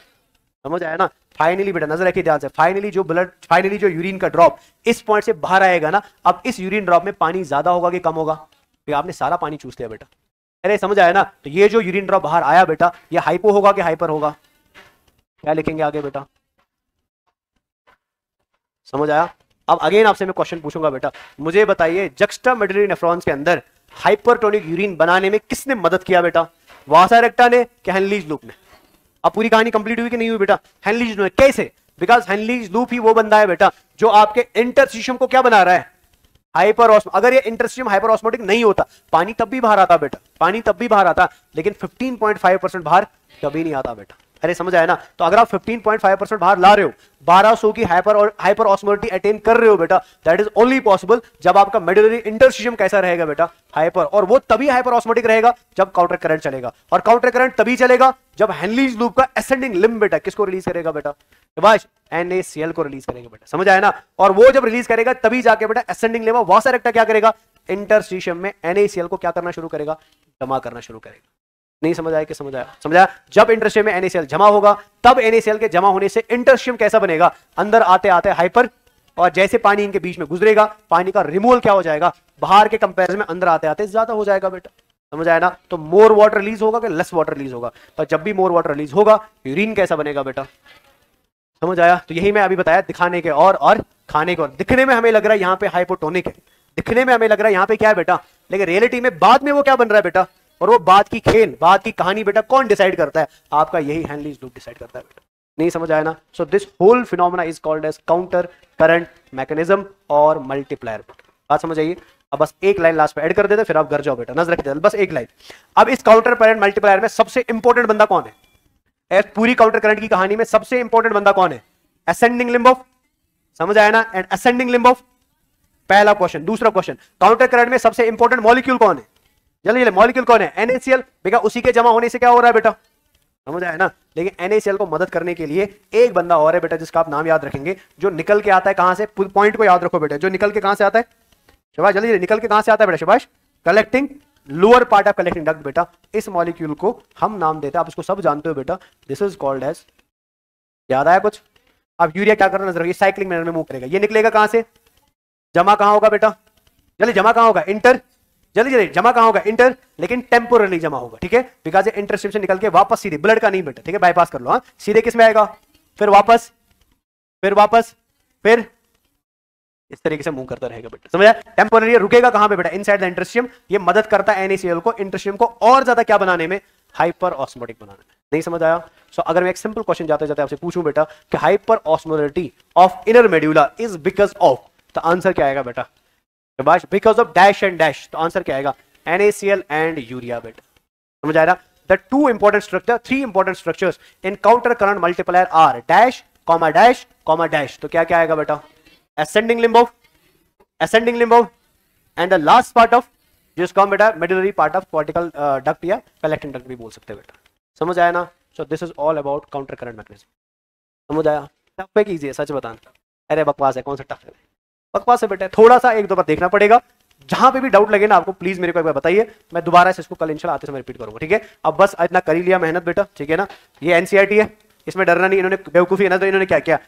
समझ आया ना। फाइनली बेटा नजर रखिए ध्यान से, फाइनली जो यूरिन का ड्रॉप इस पॉइंट से बाहर आएगा ना, अब इस यूरिन ड्रॉप में पानी ज्यादा होगा कि कम होगा, तो आपने सारा पानी चूस लिया बेटा, अरे समझ आया ना। तो ये जो यूरिन ड्रॉप बाहर आया बेटा, ये हाइपो होगा कि हाइपर होगा, क्या लिखेंगे आगे बेटा, समझ आया। अब अगेन आपसे मैं क्वेश्चन पूछूंगा बेटा, मुझे बताइए जक्स्टामेडुलरी नेफ्रॉन्स के अंदर हाइपरटोनिक यूरिन बनाने में किसने मदद किया बेटा, वासा रेक्टा ने कि हेनलीज लूप ने। अब पूरी कहानी कंप्लीट हुई कि नहीं हुई बेटा, हेनलीज लूप। कैसे, बिकॉज हेनलीज लूप ही वो बंदा है बेटा जो आपके इंटरस्टिशियम को क्या बना रहा है, हाइपर ऑस्मोटिक। अगर ये इंटरस्टिशियम हाइपर ऑस्मोटिक नहीं होता, पानी तब भी बाहर आता बेटा, पानी तब भी बाहर आता, लेकिन 15.5% बाहर कभी नहीं आता बेटा, अरे समझ आया ना। तो अगर आप 15.5% बाहर ला रहे हो, 1200 की हाइपर ऑस्मोटिक अटेन कर रहे हो बेटा, दैट इज ओनली पॉसिबल जब आपका मेडुलरी इंटरस्टिशियम कैसा रहेगा बेटा, हाइपर। और वो तभी हाइपर ऑस्मोटिक रहेगा जब काउंटर करंट चलेगा, और काउंटर करंट तभी चलेगा जब हेनलीज लूप का असेंडिंग लिम्ब बेटा किसको रिलीज करेगा बेटा, NaCl को रिलीज करेगा बेटा, समझ आया ना। और वो जब रिलीज करेगा तभी जाके बेटा असेंडिंग लिम्ब वासा रेक्टा क्या करेगा, इंटरस्टिशियम में NaCl को क्या करना शुरू करेगा, जमा करना शुरू करेगा। नहीं समझ आया कि समझ आया, समझा। जब इंटरस्टिशियम में NaCl जमा होगा, तब NaCl के जमा होने से इंटरस्टिशियम कैसा बनेगा, अंदर आते आते हाइपर, और जैसे पानी इनके बीच में गुजरेगा, पानी का रिमूवल क्या हो जाएगा, बाहर के कंपैरिजन में अंदर आते आते ज्यादा हो जाएगा बेटा, समझ आया ना। तो मोर वाटर रिलीज होगा कि लेस वाटर रिलीज होगा, पर जब भी मोर वाटर रिलीज होगा यूरिन कैसा बनेगा बेटा, समझ आया? तो यही मैं अभी बताया, दिखाने के और खाने के और। दिखने में हमें लग रहा है यहाँ पे हाइपोटोनिक है, दिखने में हमें लग रहा है यहाँ पे क्या है बेटा, लेकिन रियलिटी में बाद में वो क्या बन रहा है बेटा, और वो बात की खेल, बात की कहानी बेटा कौन डिसाइड करता है? आपका यही हेनलीज लूप डिसाइड करता है बेटा। नहीं समझ आया ना? So this whole phenomena is called as counter current mechanism और मल्टीप्लायर। बात समझ आइए? अब बस एक लाइन लास्ट पे ऐड कर देते, फिर आप घर जाओ बेटा, नजर रखिए बस एक लाइन। अब इस काउंटर करंट मल्टीप्लायर में सबसे इंपॉर्टेंट बंदा कौन है? पूरी काउंटर करंट की कहानी में सबसे इंपॉर्टेंट बंदा कौन है? असेंडिंग लिंब ऑफ, समझ आया ना? एंड असेंडिंग लिंब ऑफ, पहला क्वेश्चन। दूसरा क्वेश्चन, काउंटर करंट में सबसे इंपॉर्टेंट मॉलिक्यूल कौन है? जल्दी जल्दी, मॉलिक्यूल कौन है? NaCl। बेटा उसी के जमा होने से क्या हो रहा है बेटा, समझ आया ना? लेकिन NaCl को मदद करने के लिए एक बंदा और है बेटा, जिसका आप नाम याद रखेंगे, जो निकल के आता है कहां से? पॉइंट को याद रखो बेटा, जो निकल के कहां से आता है? शबाश, जल्दी निकल के कहां से आता है बेटा? शबाश, collecting lower part of collecting duct बेटा। इस मॉलिक्यूल को हम नाम देते हैं, आप इसको सब जानते हो बेटा, दिस इज कॉल्ड एज, याद आया कुछ? अब यूरिया क्या करना, नजर रखिए, साइक्लिक मैनर में मूव करेगा। ये निकलेगा कहां से? जमा कहां होगा बेटा? जल्दी, जमा कहां होगा? इंटर। जल्दी जल्दी, जमा कहां होगा? इंटर, लेकिन टेम्पोरली जमा होगा, ठीक है? बिकॉज इंटरस्ट्रीम से निकल के वापस सीधे, ब्लड का नहीं बेटा, ठीक है? बाईपास कर लो, हाँ, सीधे किस में आएगा? फिर वापस, फिर इस तरीके से मूव करता रहेगा बेटा, समझ आया? टेम्पोरली रुकेगा कहां पे बेटा? Inside the interstitium. ये मदद करता है NaCl को, इंटरस्ट्रीम को और ज्यादा क्या बनाने में? हाइपर ऑस्मोटिक बनाने में। नहीं समझ आया? सो अगर मैं एक सिंपल क्वेश्चन जाते जाते आपसे पूछूं बेटा कि hyper osmolality of inner medulla is because of, तो आंसर क्या आएगा बेटा? Because of dash and dash, तो आंसर क्या आएगा? NaCl एंड यूरिया बेटा, समझ आएगा? The two important structure, three important structures in counter current multiplier are dash comma dash comma dash. तो क्या क्या आएगा बेटा? ascending limb of and the last part of, जिसको हम बेटा medullary part of cortical duct या collecting duct भी बोल सकते हैं बेटा, समझ आया ना? so this is all about counter current mechanism। समझ आया? टफ है कि इजी है? सच बताना। अरे बकवास है, कौन सा टफ है? बकवास है बेटा, थोड़ा सा एक दो बार देखना पड़ेगा। जहां पे भी डाउट लगे ना आपको, प्लीज मेरे को एक बार बताइए, मैं दोबारा से इसको कल इंशाल्लाह आते समय रिपीट करूंगा, ठीक है? अब बस इतना कर ही लिया मेहनत बेटा, ठीक है ना? ये NCERT है, इसमें डरना नहीं। इन्होंने बेवकूफी है ना, तो इन्होंने क्या किया,